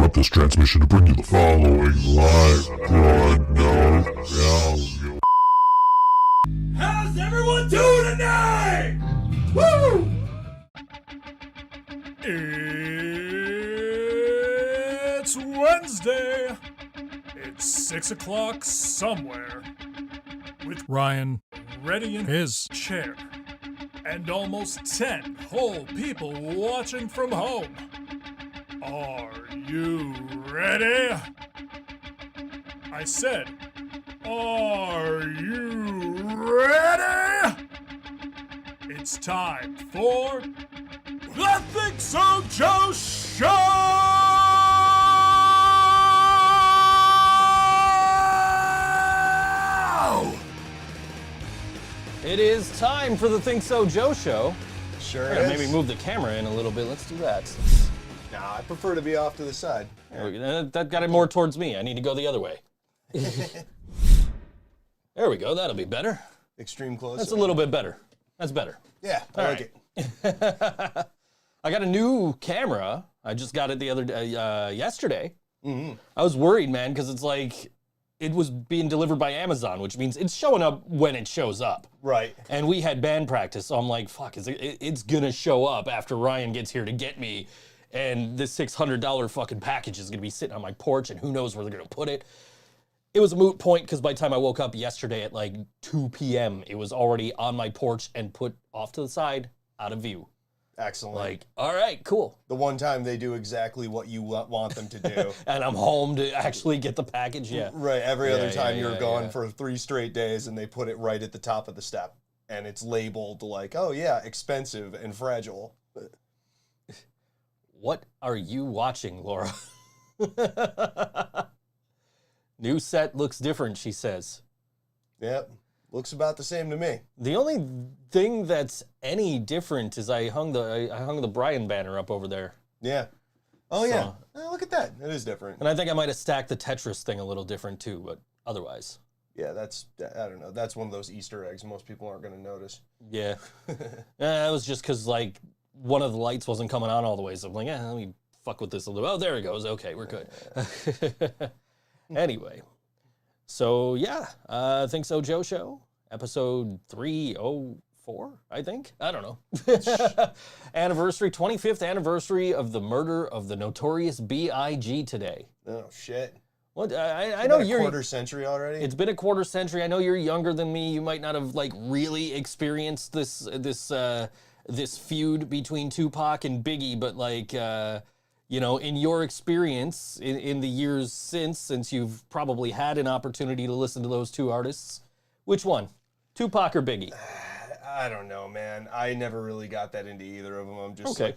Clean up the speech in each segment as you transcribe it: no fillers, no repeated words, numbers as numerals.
interrupt this transmission to bring you the following live broadcast. How's everyone doing tonight? Woo! It's Wednesday. It's 6 o'clock somewhere. With Ryan ready in his chair. And almost 10 whole people watching from home. Are you ready? I said, are you ready? It's time for the ThinkSoJoE Show! It is time for the ThinkSoJoE Show. Sure We're gonna is. maybe move the camera in a little bit. Let's do that. Nah, I prefer to be off to the side. That got it more towards me. I need to go the other way. There we go. That'll be better. Extreme close. That's a little bit better. That's better. Yeah, I like it. I got a new camera. I just got it the other day, yesterday. Mm-hmm. I was worried, man, because it's like it was being delivered by Amazon, which means it's showing up when it shows up. Right. And we had band practice, so I'm like, fuck, it's gonna show up after Ryan gets here to get me, and this $600 fucking package is gonna be sitting on my porch, and who knows where they're gonna put it. It was a moot point, because by the time I woke up yesterday at like 2 p.m., it was already on my porch and put off to the side, out of view. Excellent. Like, all right, cool. The one time they do exactly what you want them to do. And I'm home to actually get the package, yeah. Right, every other time you're gone yeah. for 3 straight days and they put it right at the top of the step. And it's labeled like, oh yeah, expensive and fragile. What are you watching, Laura? New set looks different, she says. Yep, looks about the same to me. The only thing that's any different is I hung the Brian banner up over there. Yeah. Oh yeah, So- oh, look at that. It is different. And I think I might have stacked the Tetris thing a little different too, but otherwise. Yeah, I don't know. That's one of those Easter eggs most people aren't going to notice. Yeah. That was just because, like, one of the lights wasn't coming on all the way, so I'm like, let me fuck with this a little bit. Oh, there it goes. Okay, we're good. Anyway. So, yeah, ThinkSoJoE Show, episode 304, I think. I don't know. Anniversary, 25th anniversary of the murder of the notorious B.I.G. today. Oh, shit. What? I know you're... a quarter century already? It's been a quarter century. I know you're younger than me. You might not have like really experienced this feud between Tupac and Biggie, but like you know, in your experience in the years since you've probably had an opportunity to listen to those two artists, which one, Tupac or Biggie? I don't know, man. I never really got that into either of them. I'm just Okay.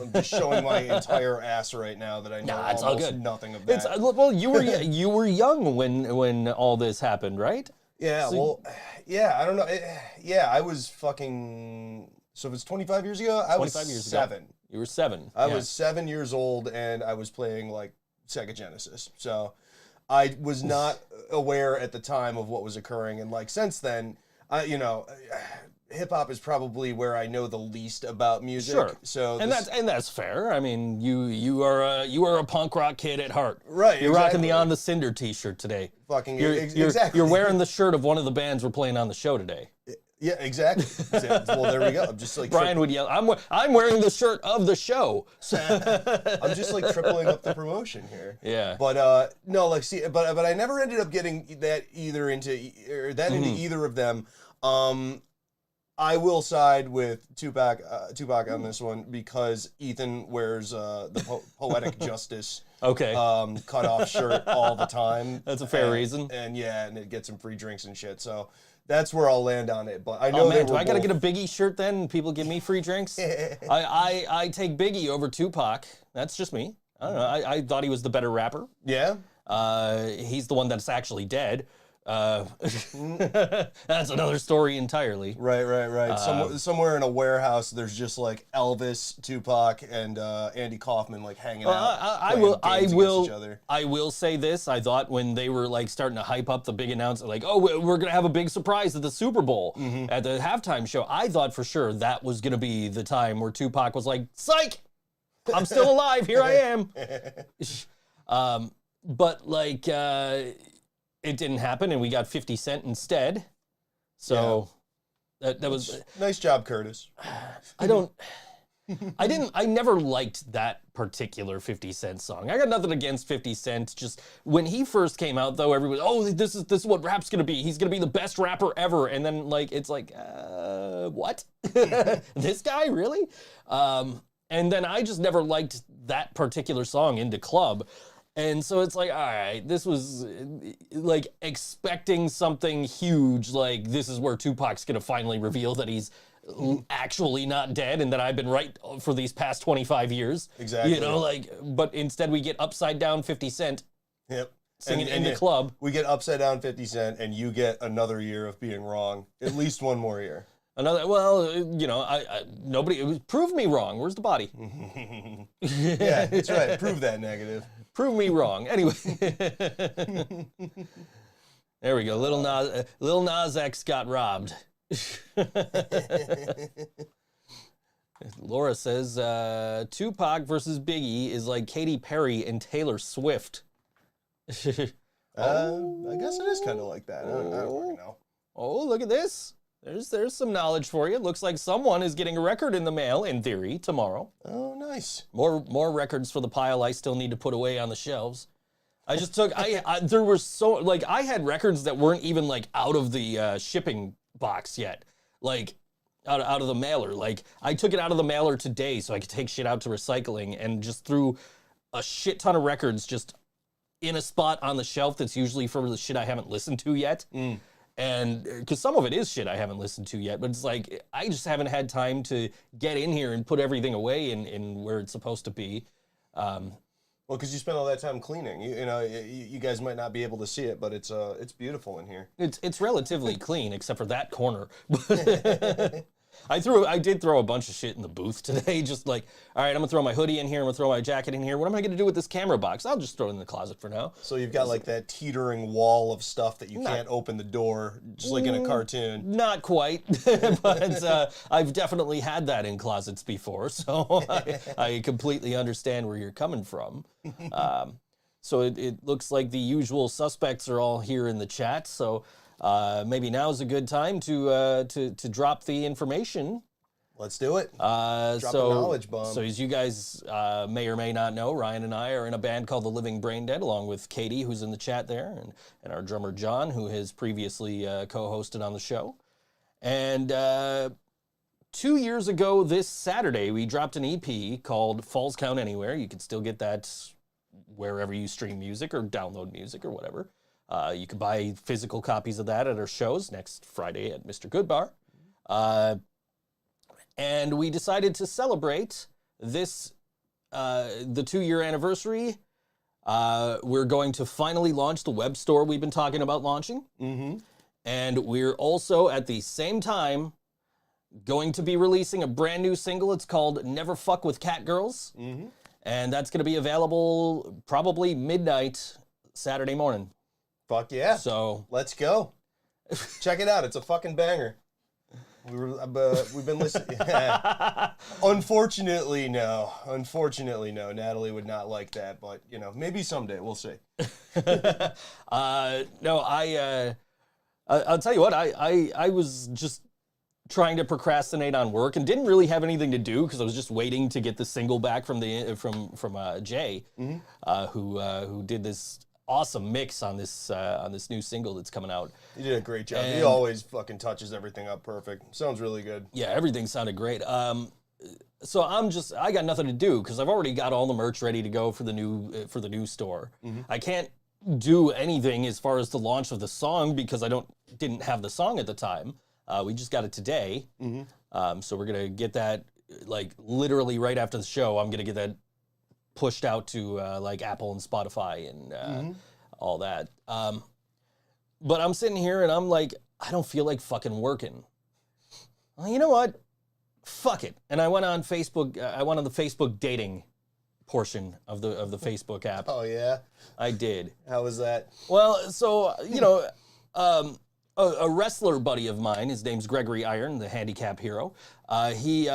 I'm just showing my entire ass right now that I know Nah, it's all almost good. nothing of that. It's well, you were young when all this happened, right? Yeah, So- well, yeah, I don't know. I was fucking. So if it's 25 years ago, I was 25 years ago. 7. You were 7. I yeah. was 7 years old, and I was playing like Sega Genesis. So I was not aware at the time of what was occurring, and like since then, hip hop is probably where I know the least about music. Sure. So And that's fair. I mean, you are a punk rock kid at heart. Right, You're rocking the exactly. On The Cinder t-shirt today. fucking You're exactly. wearing the shirt of one of the bands we're playing on the show today. Yeah, exactly. Well, there we go. I'm just like Brian would yell, "I'm wearing the shirt of the show." I'm just like tripling up the promotion here. Yeah. But no, like see, but I never ended up getting that into either of them. I will side with Tupac on this one because Ethan wears the poetic justice Okay. cut off shirt all the time. That's a fair reason. And yeah, and it gets him free drinks and shit. So that's where I'll land on it. But I know Oh man, they do were I gotta both- get a Biggie shirt then? And people give me free drinks. I take Biggie over Tupac. That's just me. I don't know. I thought he was the better rapper. Yeah. He's the one that's actually dead. That's another story entirely. Right. Somewhere in a warehouse, there's just like Elvis, Tupac, and Andy Kaufman like hanging out. I playing games against each other. will say this. I thought when they were like starting to hype up the big announcement, like, oh, we're gonna have a big surprise at the Super Bowl at the halftime show. I thought for sure that was gonna be the time where Tupac was like, psych, I'm still alive. Here I am. But like, it didn't happen, and we got 50 Cent instead. So that was nice job, Curtis. I never liked that particular 50 Cent song. I got nothing against 50 Cent. Just when he first came out, though, everybody, this is what rap's gonna be. He's gonna be the best rapper ever. And then like it's like, what? This guy really? And then I just never liked that particular song, Into Club. And so it's like, all right, this was like expecting something huge. Like this is where Tupac's gonna finally reveal that he's actually not dead and that I've been right for these past 25 years. Exactly. You know, like, but instead we get upside down 50 Cent. Yep. Singing in the club. We get upside down 50 Cent, and you get another year of being wrong. At least one more year. Well, you know, nobody, prove me wrong. Where's the body? Yeah, that's right. Prove that negative. Prove me wrong. Anyway. There we go. Lil Nas X got robbed. Laura says, Tupac versus Biggie is like Katy Perry and Taylor Swift. I guess it is kind of like that. I don't fucking know. Oh, look at this. There's some knowledge for you. It looks like someone is getting a record in the mail, in theory, tomorrow. Oh, nice. More records for the pile I still need to put away on the shelves. I just took, there were so, like, I had records that weren't even, like, out of the shipping box yet. Like, out of the mailer. Like, I took it out of the mailer today so I could take shit out to recycling and just threw a shit ton of records just in a spot on the shelf that's usually for the shit I haven't listened to yet. And because some of it is shit I haven't listened to yet, but it's like, I just haven't had time to get in here and put everything away in where it's supposed to be. Well, because you spent all that time cleaning. You know, you guys might not be able to see it, but it's beautiful in here. It's relatively clean, except for that corner. I did throw a bunch of shit in the booth today. Just like, all right, I'm gonna throw my hoodie in here. I'm gonna throw my jacket in here. What am I gonna do with this camera box? I'll just throw it in the closet for now. So you've got like that teetering wall of stuff that you can't open the door, just like in a cartoon. Not quite, but I've definitely had that in closets before, so I completely understand where you're coming from. So it looks like the usual suspects are all here in the chat. So maybe now is a good time to drop the information. Let's do it. Drop a knowledge bomb. So as you guys may or may not know, Ryan and I are in a band called The Living Brain Dead, along with Katie, who's in the chat there, and our drummer John, who has previously co-hosted on the show. And 2 years ago this Saturday, we dropped an EP called Falls Count Anywhere. You can still get that wherever you stream music or download music or whatever. You can buy physical copies of that at our shows next Friday at Mr. Goodbar. And we decided to celebrate this, the 2-year anniversary. We're going to finally launch the web store we've been talking about launching. And we're also, at the same time, going to be releasing a brand new single. It's called Never Fuck With Catgirls. And that's going to be available probably midnight Saturday morning. Fuck yeah. So let's go. Check it out. It's a fucking banger. We've been listening. Unfortunately, no. Natalie would not like that, but you know, maybe someday. We'll see. No, I'll tell you what. I was just trying to procrastinate on work and didn't really have anything to do because I was just waiting to get the single back from Jay, who did this awesome mix on this new single that's coming out. He did a great job. He always fucking touches everything up perfect. Sounds really good. Yeah, everything sounded great. So I got nothing to do because I've already got all the merch ready to go for the new store. I can't do anything as far as the launch of the song because I didn't have the song at the time. We just got it today. So we're gonna get that like literally right after the show. I'm gonna get that pushed out to like Apple and Spotify and all that. But I'm sitting here and I'm like, I don't feel like fucking working. Well, you know what? Fuck it. And I went on Facebook. I went on the Facebook dating portion of the Facebook app. Oh yeah, I did. How was that? Well, so you know, a wrestler buddy of mine. His name's Gregory Iron, the handicap hero. He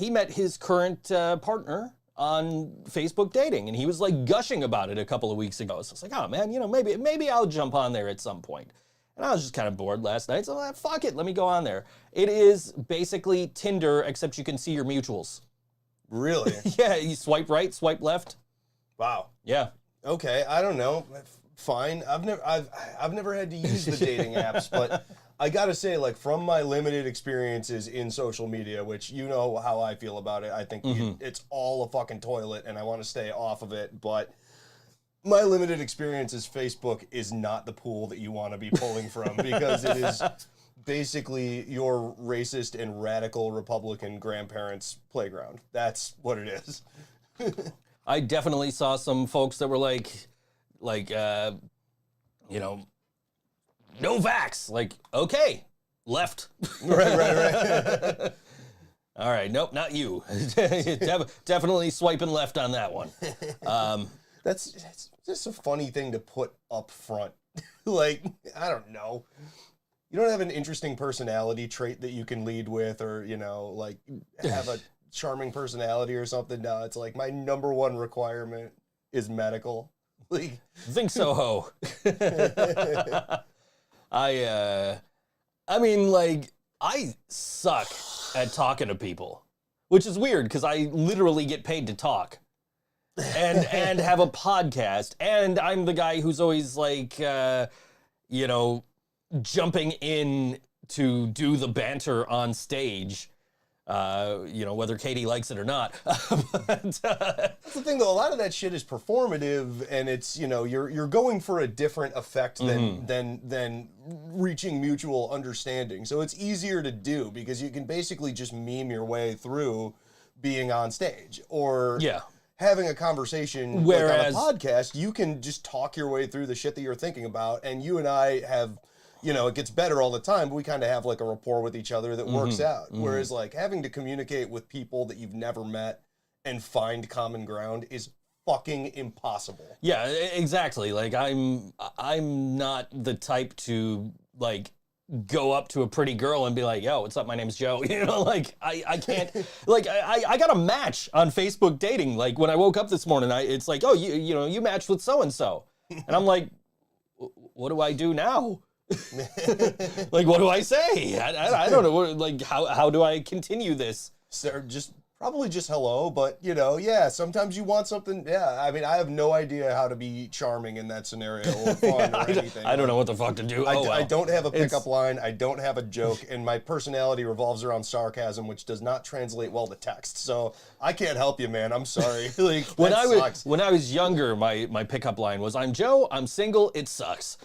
met his current partner on Facebook dating, and he was like gushing about it a couple of weeks ago. So it's like, oh man, maybe I'll jump on there at some point. And I was just kind of bored last night, so fuck it, let me go on there. It is basically Tinder, except you can see your mutuals. Really? Yeah, you swipe right, swipe left. Wow. Yeah. Okay, I don't know. Fine. I've never had to use the dating apps, but I gotta say, like, from my limited experiences in social media, which you know how I feel about it, I think it's all a fucking toilet, and I want to stay off of it. But my limited experiences, Facebook is not the pool that you want to be pulling from, because it is basically your racist and radical Republican grandparents' playground. That's what it is. I definitely saw some folks that were like, no vax. Like, okay, left. Right. All right, nope, not you. Definitely swiping left on that one. It's just a funny thing to put up front. Like, I don't know. You don't have an interesting personality trait that you can lead with, or, like, have a charming personality or something. No, it's like, my number one requirement is medical. Like, ThinkSoJoE. I mean, like, I suck at talking to people, which is weird because I literally get paid to talk and have a podcast, and I'm the guy who's always like, jumping in to do the banter on stage. Whether Katie likes it or not. That's the thing, though. A lot of that shit is performative, and it's, you're going for a different effect than reaching mutual understanding. So it's easier to do because you can basically just meme your way through being on stage, or having a conversation. Whereas, like on a podcast, you can just talk your way through the shit that you're thinking about, and you and I have. It gets better all the time, but we kind of have like a rapport with each other that works out. Whereas like having to communicate with people that you've never met and find common ground is fucking impossible. Yeah, exactly. Like I'm not the type to like go up to a pretty girl and be like, yo, what's up? My name's Joe. Like I can't, like I got a match on Facebook dating. Like when I woke up this morning, it's like, oh, you matched with so-and-so. And I'm like, what do I do now? Like, what do I say? I don't know. Like, how do I continue this? So probably just hello, but sometimes you want something. Yeah, I mean, I have no idea how to be charming in that scenario or fun or anything. I don't know what the fuck to do. I don't have a pickup line. I don't have a joke, and my personality revolves around sarcasm, which does not translate well to text. So I can't help you, man. I'm sorry. Like, when I was younger, my pickup line was, "I'm Joe. I'm single. It sucks."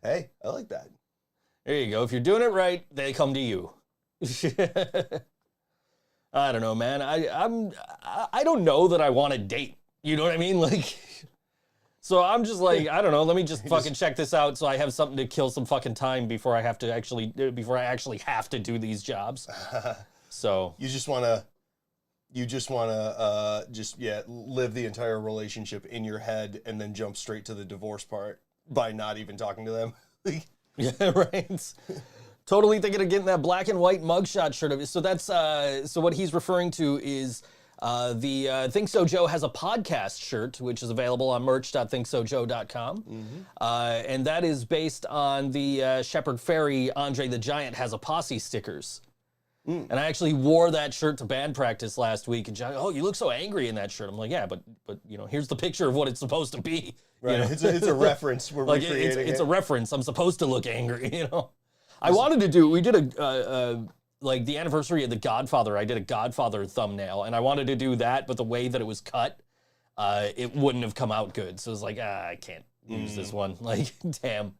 Hey, I like that. There you go. If you're doing it right, they come to you. I don't know, man. I don't know that I want to date. You know what I mean? Like, so I'm just like, I don't know. Let me just fucking check this out so I have something to kill some fucking time before I actually have to do these jobs. So you just want to live the entire relationship in your head and then jump straight to the divorce part by not even talking to them. Yeah, right. Totally thinking of getting that black and white mugshot shirt of it. So that's so what he's referring to is the ThinkSoJoE has a podcast shirt, which is available on merch.thinksojoe.com. And that is based on the Shepard Fairey Andre the Giant Has a Posse stickers. And I actually wore that shirt to band practice last week, and John, oh, you look so angry in that shirt. I'm like, yeah, but here's the picture of what it's supposed to be. Right, it's a reference. We're like recreating it's a reference. I'm supposed to look angry, I wanted to do. We did like the anniversary of The Godfather. I did a Godfather thumbnail, and I wanted to do that, but the way that it was cut, it wouldn't have come out good. So it was like, I can't use this one. Like, damn.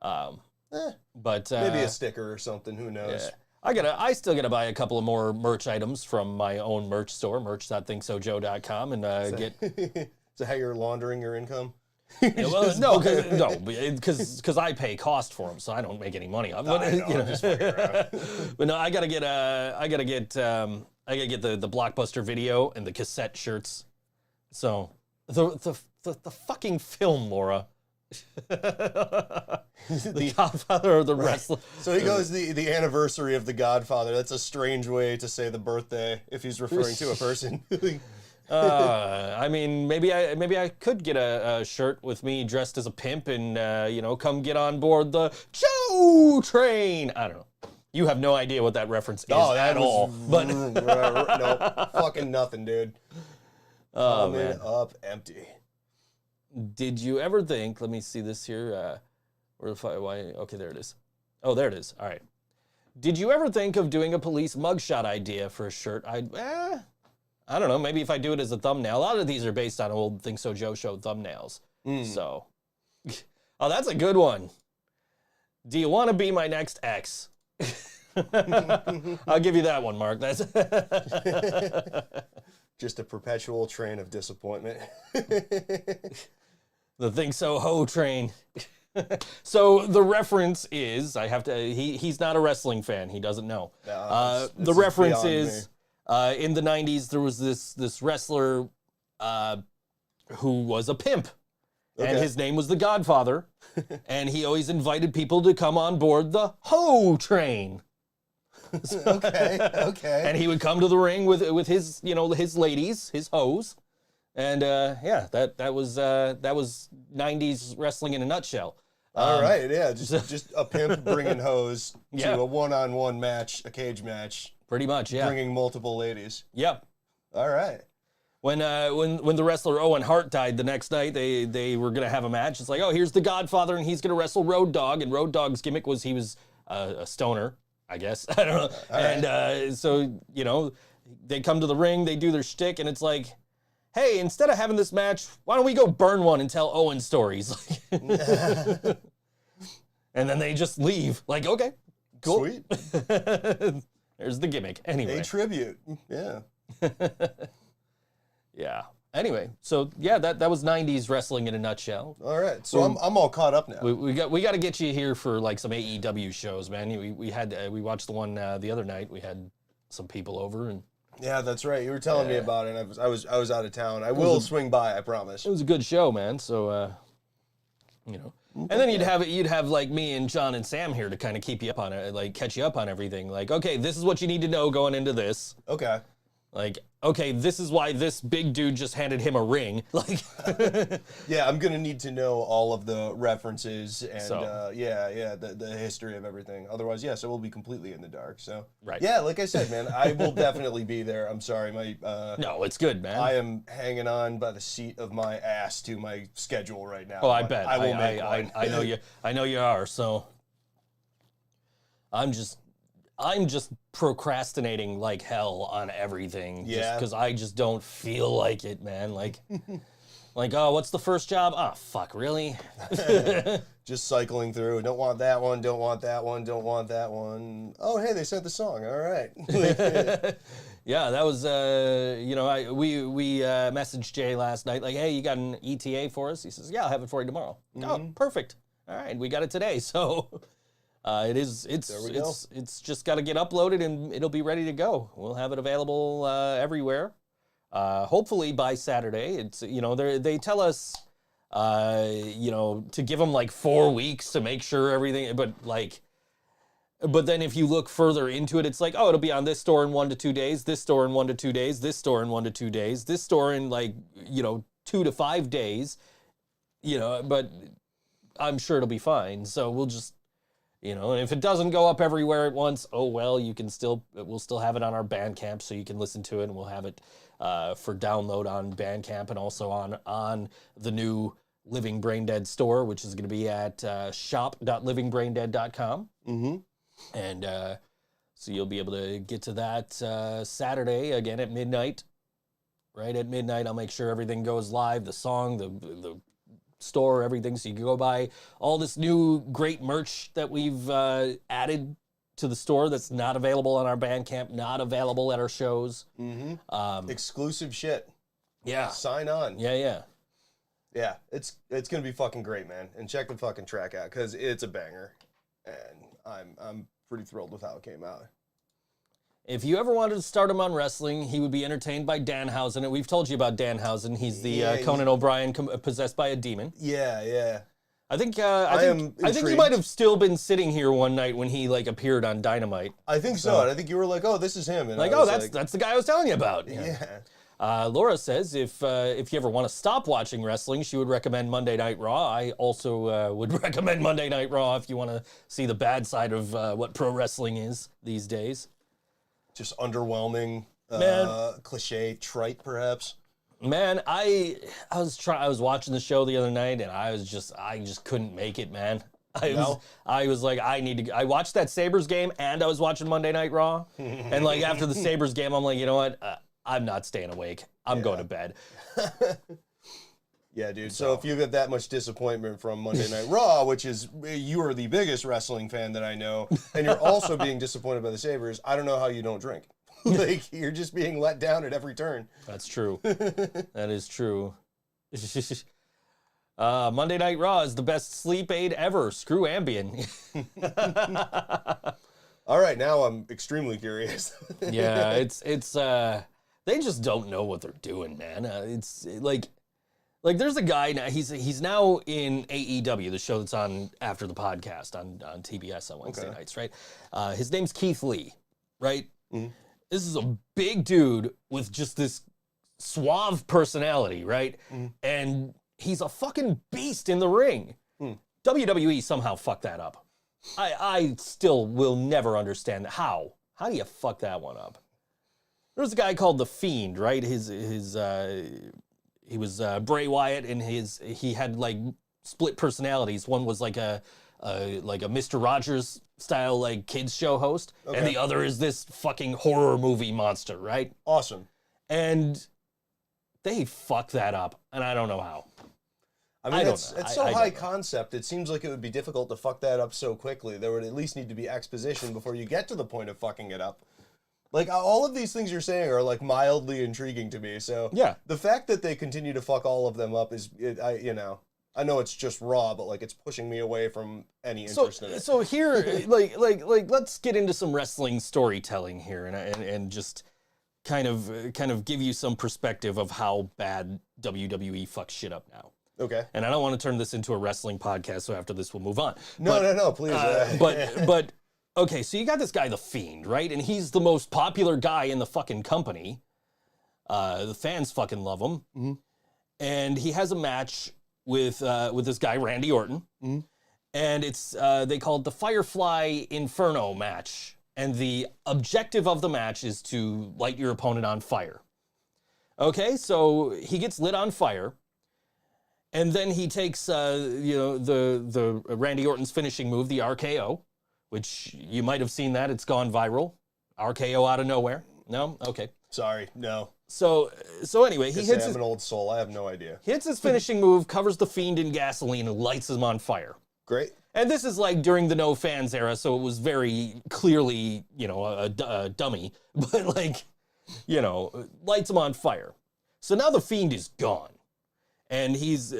But maybe a sticker or something. Who knows? Yeah. I still gotta buy a couple of more merch items from my own merch store, merch.thinksojoe.com, and get. Is that how you're laundering your income? Yeah, well, because I pay cost for them, so I don't make any money off. Just fucking around. But no, I gotta get the Blockbuster video and the cassette shirts. So the fucking film, Laura. The Godfather or the wrestler. So he goes the anniversary of the Godfather. That's a strange way to say the birthday if he's referring to a person. I mean, maybe I could get a shirt with me dressed as a pimp and come get on board the Joe train. I don't know. You have no idea what that reference is at all. But no, fucking nothing, dude. Oh, Coming man. up empty. Did you ever think? Let me see this here. Why? Okay, there it is. Oh, there it is. All right. Did you ever think of doing a police mugshot idea for a shirt? I don't know. Maybe if I do it as a thumbnail. A lot of these are based on old ThinkSoJoE show thumbnails. So, oh, that's a good one. Do you want to be my next ex? I'll give you that one, Mark. That's just a perpetual train of disappointment. The ThinkSoJoE train. So the reference is, he's not a wrestling fan. He doesn't know. The reference is, in the 90s, there was this wrestler who was a pimp. Okay. And his name was the Godfather. And he always invited people to come on board the hoe train. Okay. And he would come to the ring with his, his ladies, his hoes. And that was 90s wrestling in a nutshell. All right, yeah, just a pimp bringing hoes to a one-on-one match, a cage match. Pretty much, yeah. Bringing multiple ladies. Yep. All right. When the wrestler Owen Hart died the next night, they were gonna have a match. It's like, oh, here's the Godfather, and he's gonna wrestle Road Dogg, and Road Dogg's gimmick was he was a stoner, I guess. I don't know. And so they come to the ring, they do their shtick, and it's like, hey, instead of having this match, why don't we go burn one and tell Owen stories? And then they just leave. Like, okay, cool. Sweet. There's the gimmick. Anyway. A tribute. Yeah. Yeah. Anyway, so yeah, that was 90s wrestling in a nutshell. All right. So I'm all caught up now. We got to get you here for like some AEW shows, man. We watched the one the other night. We had some people over and yeah, that's right. You were telling me about it, and I was out of town. I will swing by, I promise. It was a good show, man. So and then you'd have like me and John and Sam here to kind of keep you up on it, like catch you up on everything. Like, okay, this is what you need to know going into this. Okay. Like, okay, this is why this big dude just handed him a ring. Like, yeah, I'm gonna need to know all of the references and the history of everything. Otherwise, yes, I will be completely in the dark. So, right. Yeah, like I said, man, I will definitely be there. I'm sorry, no, it's good, man. I am hanging on by the seat of my ass to my schedule right now. Oh, I bet. I will make one. I know you. I know you are. So, I'm just procrastinating like hell on everything. Yeah. Because I just don't feel like it, man. Like, oh, what's the first job? Oh, fuck, really? Just cycling through. Don't want that one. Don't want that one. Don't want that one. Oh, hey, they sent the song. All right. Yeah, that was, we messaged Jay last night, like, hey, you got an ETA for us? He says, yeah, I'll have it for you tomorrow. Mm-hmm. Oh, perfect. All right, we got it today. So it's just got to get uploaded and it'll be ready to go. We'll have it available everywhere. Hopefully by Saturday. It's, they tell us, to give them like 4 weeks to make sure everything, but then if you look further into it, it's like, oh, it'll be on this store in 1 to 2 days, this store in 1 to 2 days, this store in 1 to 2 days, this store in 2 to 5 days, but I'm sure it'll be fine. So we'll just, and if it doesn't go up everywhere at once, oh, well, we'll still have it on our Bandcamp so you can listen to it, and we'll have it for download on Bandcamp and also on the new Living Brain Dead store, which is going to be at shop.livingbraindead.com. Mm-hmm. And so you'll be able to get to that Saturday, again at midnight. Right at midnight, I'll make sure everything goes live, the song, the store, everything, so you can go buy all this new great merch that we've added to the store that's not available on our Bandcamp, not available at our shows. Mm-hmm. Exclusive shit. Yeah. Sign on. Yeah. Yeah, it's gonna be fucking great, man. And check the fucking track out, because it's a banger. And I'm pretty thrilled with how it came out. If you ever wanted to start him on wrestling, he would be entertained by Danhausen. And we've told you about Danhausen. He's the Conan O'Brien possessed by a demon. Yeah. I think I am I think you intrigued. might have still been sitting here one night when he like appeared on Dynamite. I think so. And I think you were like, oh, this is him. And Like, I oh, was that's the guy I was telling you about. Yeah. Laura says if you ever want to stop watching wrestling, she would recommend Monday Night Raw. I also would recommend Monday Night Raw if you want to see the bad side of what pro wrestling is these days. Just underwhelming, Man. cliche, trite, perhaps. Man, I was watching the show the other night and I just couldn't make it, man. I was like, I watched that Sabres game and I was watching Monday Night Raw. And like after the Sabres game, I'm like, you know what? I'm not staying awake. I'm going to bed. Yeah, dude. So if you get that much disappointment from Monday Night Raw, which is, you are the biggest wrestling fan that I know, and you're also being disappointed by the Sabres, I don't know how you don't drink. Like, you're just being let down at every turn. That's true. That is true. Monday Night Raw is the best sleep aid ever. Screw Ambien. All right, now I'm extremely curious. Yeah, it's they just don't know what they're doing, man. It's like there's a guy now. He's now in AEW, the show that's on after the podcast on TBS on Wednesday nights, right? His name's Keith Lee, right? Mm-hmm. This is a big dude with just this suave personality, right? Mm-hmm. And he's a fucking beast in the ring. WWE somehow fucked that up. I still will never understand that. How do you fuck that one up? There was a guy called The Fiend, right? He was Bray Wyatt, and he had like split personalities. One was like a Mr. Rogers style like kids show host, and the other is this fucking horror movie monster, right? Awesome. And they fucked that up, and I don't know how. I mean, it's so I high don't know. concept. It seems like it would be difficult to fuck that up so quickly. There would at least need to be exposition before you get to the point of fucking it up. Like, all of these things you're saying are, like, mildly intriguing to me. So, Yeah. the fact that they continue to fuck all of them up is, I know it's just Raw, but, like, it's pushing me away from any interest in it. So here, like, let's get into some wrestling storytelling here, and just kind of give you some perspective of how bad WWE fucks shit up now. Okay. And I don't want to turn this into a wrestling podcast, so after this we'll move on. No, please. But okay, so you got this guy, The Fiend, right? And he's the most popular guy in the fucking company. The fans fucking love him. Mm-hmm. And he has a match with this guy, Randy Orton. Mm-hmm. And it's they call it the Firefly Inferno match. And the objective of the match is to light your opponent on fire. Okay, so he gets lit on fire. And then he takes, the Randy Orton's finishing move, the RKO, which you might have seen that. It's gone viral. RKO out of nowhere. No? Okay. Sorry, no. So anyway, he hits I'm an old soul. I have no idea. hits his finishing move, covers the Fiend in gasoline, and lights him on fire. Great. And this is like during the no fans era, so it was very clearly, a dummy. But lights him on fire. So now the Fiend is gone. And he's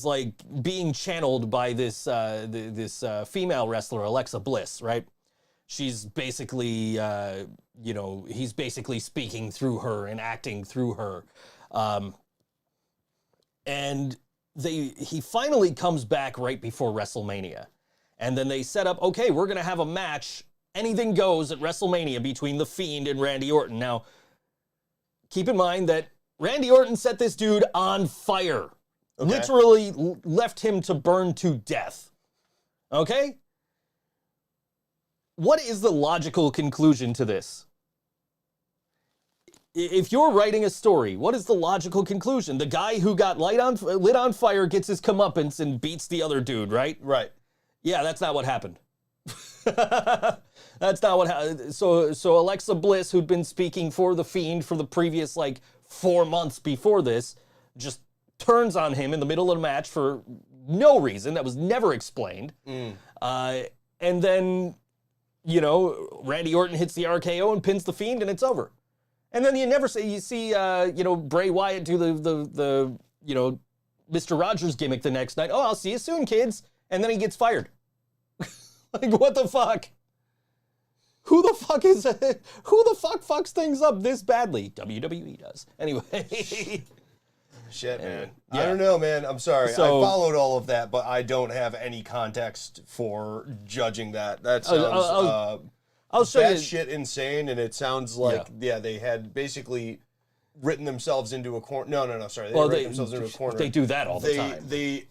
like being channeled by this female wrestler, Alexa Bliss, right? She's basically, he's basically speaking through her and acting through her. And he finally comes back right before WrestleMania. And then they set up, okay, we're going to have a match. Anything goes at WrestleMania between The Fiend and Randy Orton. Now, keep in mind that Randy Orton set this dude on fire. Okay. Literally left him to burn to death. Okay? What is the logical conclusion to this? If you're writing a story, what is the logical conclusion? The guy who got lit on fire gets his comeuppance and beats the other dude, right? Right. Yeah, that's not what happened. That's not what happened. So Alexa Bliss, who'd been speaking for The Fiend for the previous 4 months before this, just turns on him in the middle of the match for no reason that was never explained. And then, Randy Orton hits the RKO and pins The Fiend, and it's over. And then you see Bray Wyatt do the Mr. Rogers gimmick the next night. Oh, I'll see you soon, kids. And then he gets fired. What the fuck? Who the fuck fucks things up this badly? WWE does. Anyway. Shit, man. Yeah. I don't know, man. I'm sorry. So- I followed all of that, but I don't have any context for judging that. That sounds I'll show you. shit insane, and it sounds like they had basically written themselves into a corner. No. Sorry, they written themselves into a corner. They do that all the time. They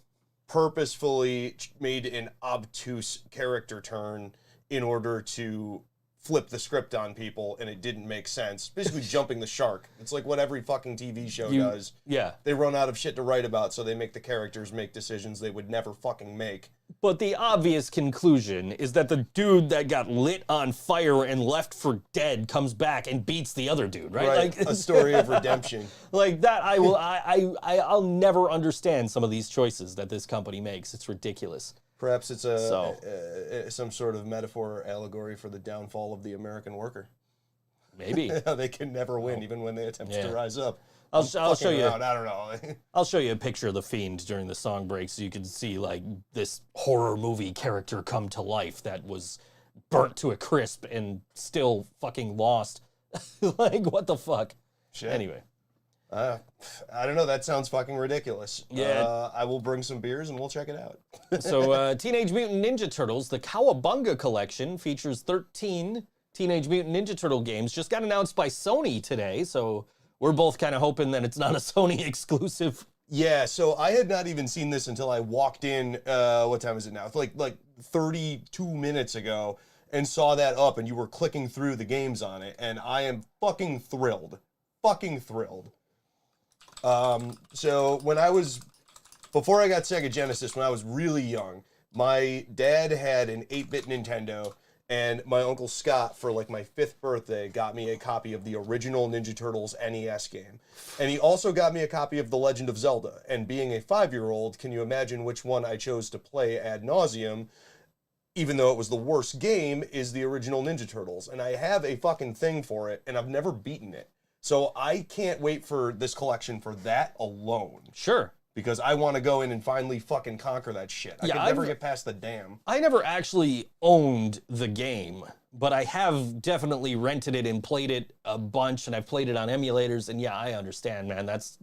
purposefully made an obtuse character turn in order to flip the script on people, and it didn't make sense. Basically jumping the shark. It's like what every fucking TV show does. Yeah. They run out of shit to write about, so they make the characters make decisions they would never fucking make. But the obvious conclusion is that the dude that got lit on fire and left for dead comes back and beats the other dude, right? Like a story of redemption. Like that, I'll never understand some of these choices that this company makes. It's ridiculous. Perhaps it's some sort of metaphor or allegory for the downfall of the American worker. Maybe. They can never win, even when they attempt to rise up. I'll show you. Around. I don't know. I'll show you a picture of the Fiend during the song break so you can see like this horror movie character come to life that was burnt to a crisp and still fucking lost. Like, what the fuck? Shit. Anyway. I don't know. That sounds fucking ridiculous. Yeah. I will bring some beers and we'll check it out. So, Teenage Mutant Ninja Turtles, the Cowabunga collection, features 13 Teenage Mutant Ninja Turtle games. Just got announced by Sony today, so we're both kind of hoping that it's not a Sony exclusive. Yeah, so I had not even seen this until I walked in, what time is it now? It's like 32 minutes ago, and saw that up, and you were clicking through the games on it, and I am fucking thrilled. Fucking thrilled. So before I got Sega Genesis, when I was really young, my dad had an 8-bit Nintendo, and my Uncle Scott, for like my 5th birthday, got me a copy of the original Ninja Turtles NES game. And he also got me a copy of The Legend of Zelda. And being a 5-year-old, can you imagine which one I chose to play ad nauseum, even though it was the worst game, is the original Ninja Turtles. And I have a fucking thing for it, and I've never beaten it. So I can't wait for this collection for that alone. Sure. Because I want to go in and finally fucking conquer that shit. I could never get past the dam. I never actually owned the game, but I have definitely rented it and played it a bunch, and I've played it on emulators, and yeah, I understand, man. That's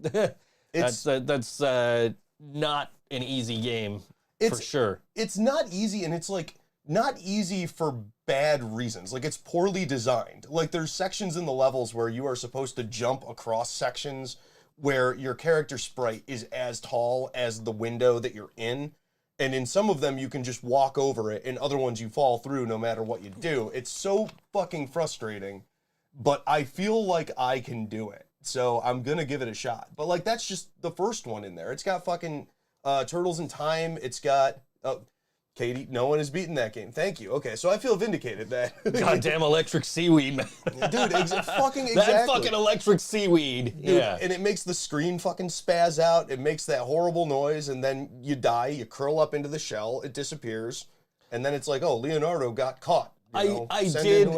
not an easy game, for sure. It's not easy, and it's like not easy for bad reasons. Like, it's poorly designed. Like, there's sections in the levels where you are supposed to jump across sections where your character sprite is as tall as the window that you're in. And in some of them, you can just walk over it. In other ones, you fall through no matter what you do. It's so fucking frustrating, but I feel like I can do it. So I'm gonna give it a shot. But like, that's just the first one in there. It's got fucking Turtles in Time. It's got, Katie, no one has beaten that game. Thank you. Okay, so I feel vindicated that. Goddamn electric seaweed, man. Dude, fucking exactly. That fucking electric seaweed. Dude, yeah. And it makes the screen fucking spaz out. It makes that horrible noise, and then you die. You curl up into the shell. It disappears. And then it's like, oh, Leonardo got caught. I did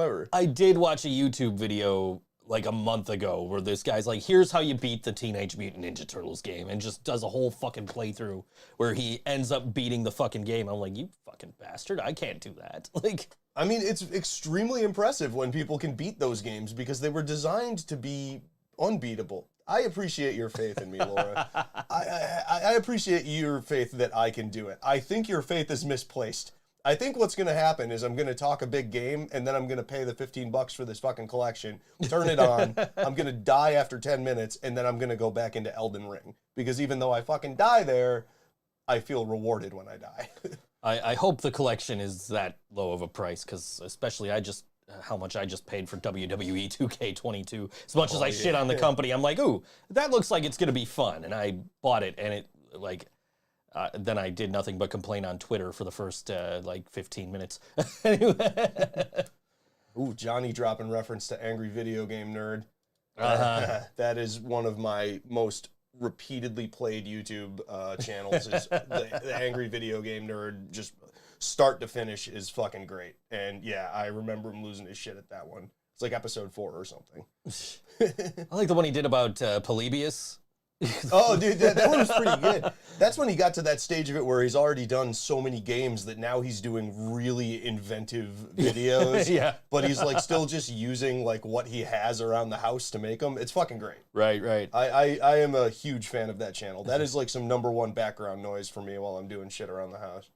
watch a YouTube video like a month ago where this guy's like, here's how you beat the Teenage Mutant Ninja Turtles game, and just does a whole fucking playthrough where he ends up beating the fucking game. I'm like, you fucking bastard, I can't do that. Like, I mean, it's extremely impressive when people can beat those games because they were designed to be unbeatable. I appreciate your faith in me, Laura. I appreciate your faith that I can do it. I think your faith is misplaced. I think what's going to happen is I'm going to talk a big game, and then I'm going to pay the $15 for this fucking collection, turn it on, I'm going to die after 10 minutes, and then I'm going to go back into Elden Ring. Because even though I fucking die there, I feel rewarded when I die. I hope the collection is that low of a price, because especially how much I just paid for WWE 2K22. As much as I shit on the company, I'm like, ooh, that looks like it's going to be fun. And I bought it, and it, like... then I did nothing but complain on Twitter for the first, 15 minutes. Anyway. Ooh, Johnny dropping reference to Angry Video Game Nerd. That is one of my most repeatedly played YouTube channels. Is the Angry Video Game Nerd, just start to finish, is fucking great. And yeah, I remember him losing his shit at that one. It's like episode 4 or something. I like the one he did about Polybius. Oh, dude, that one was pretty good. That's when he got to that stage of it where he's already done so many games that now he's doing really inventive videos. Yeah. But he's like still just using like what he has around the house to make them. It's fucking great. Right, right. I am a huge fan of that channel. That is like some #1 background noise for me while I'm doing shit around the house.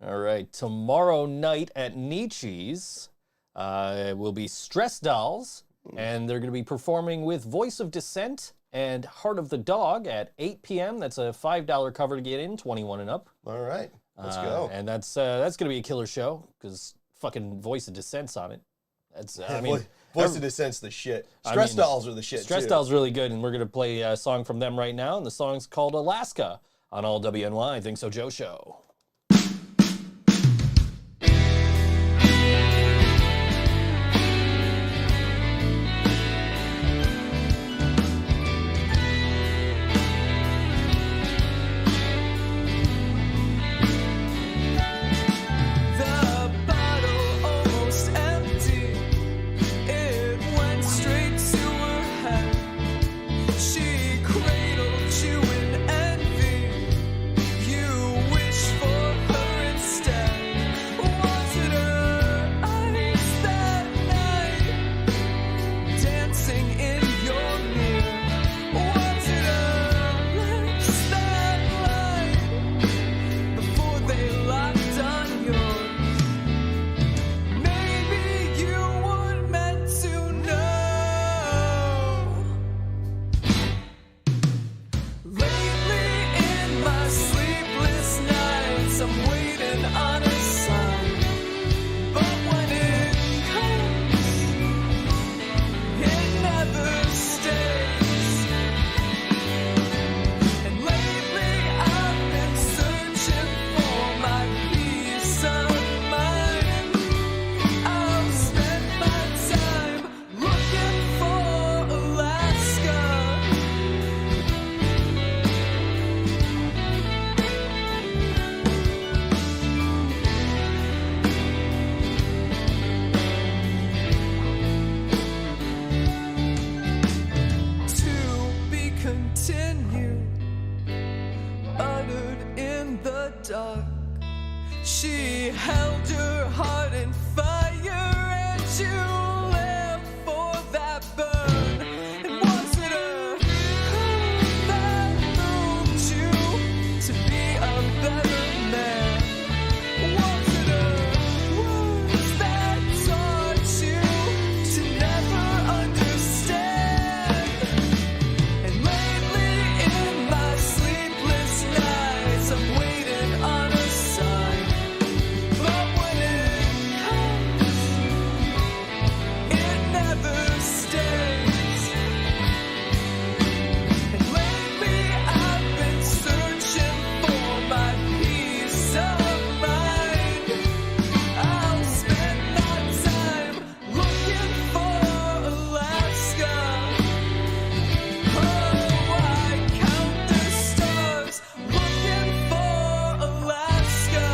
All right. Tomorrow night at Nietzsche's will be Stress Dolls, and they're going to be performing with Voice of Dissent and Heart of the Dog at 8 p.m. That's a $5 cover to get in, 21 and up. All right, let's go. And that's going to be a killer show because fucking Voice of Dissent's on it. That's I mean, Voice of Dissent's the shit. Stress Dolls are the shit Stress too. Dolls really good, and we're going to play a song from them right now, and the song's called Alaska on All WNY Think So Joe Show. dark. She held your heart in fire and you lived for that burn. And was it a curve that moved you to be a better man? Was it a words that taught you to never understand? And lately in my sleepless nights I'm waiting on a sign. But when it comes, it never stays. And lately I've been searching for my peace of mind. I'll spend my time looking for Alaska. Oh, I count the stars looking for Alaska.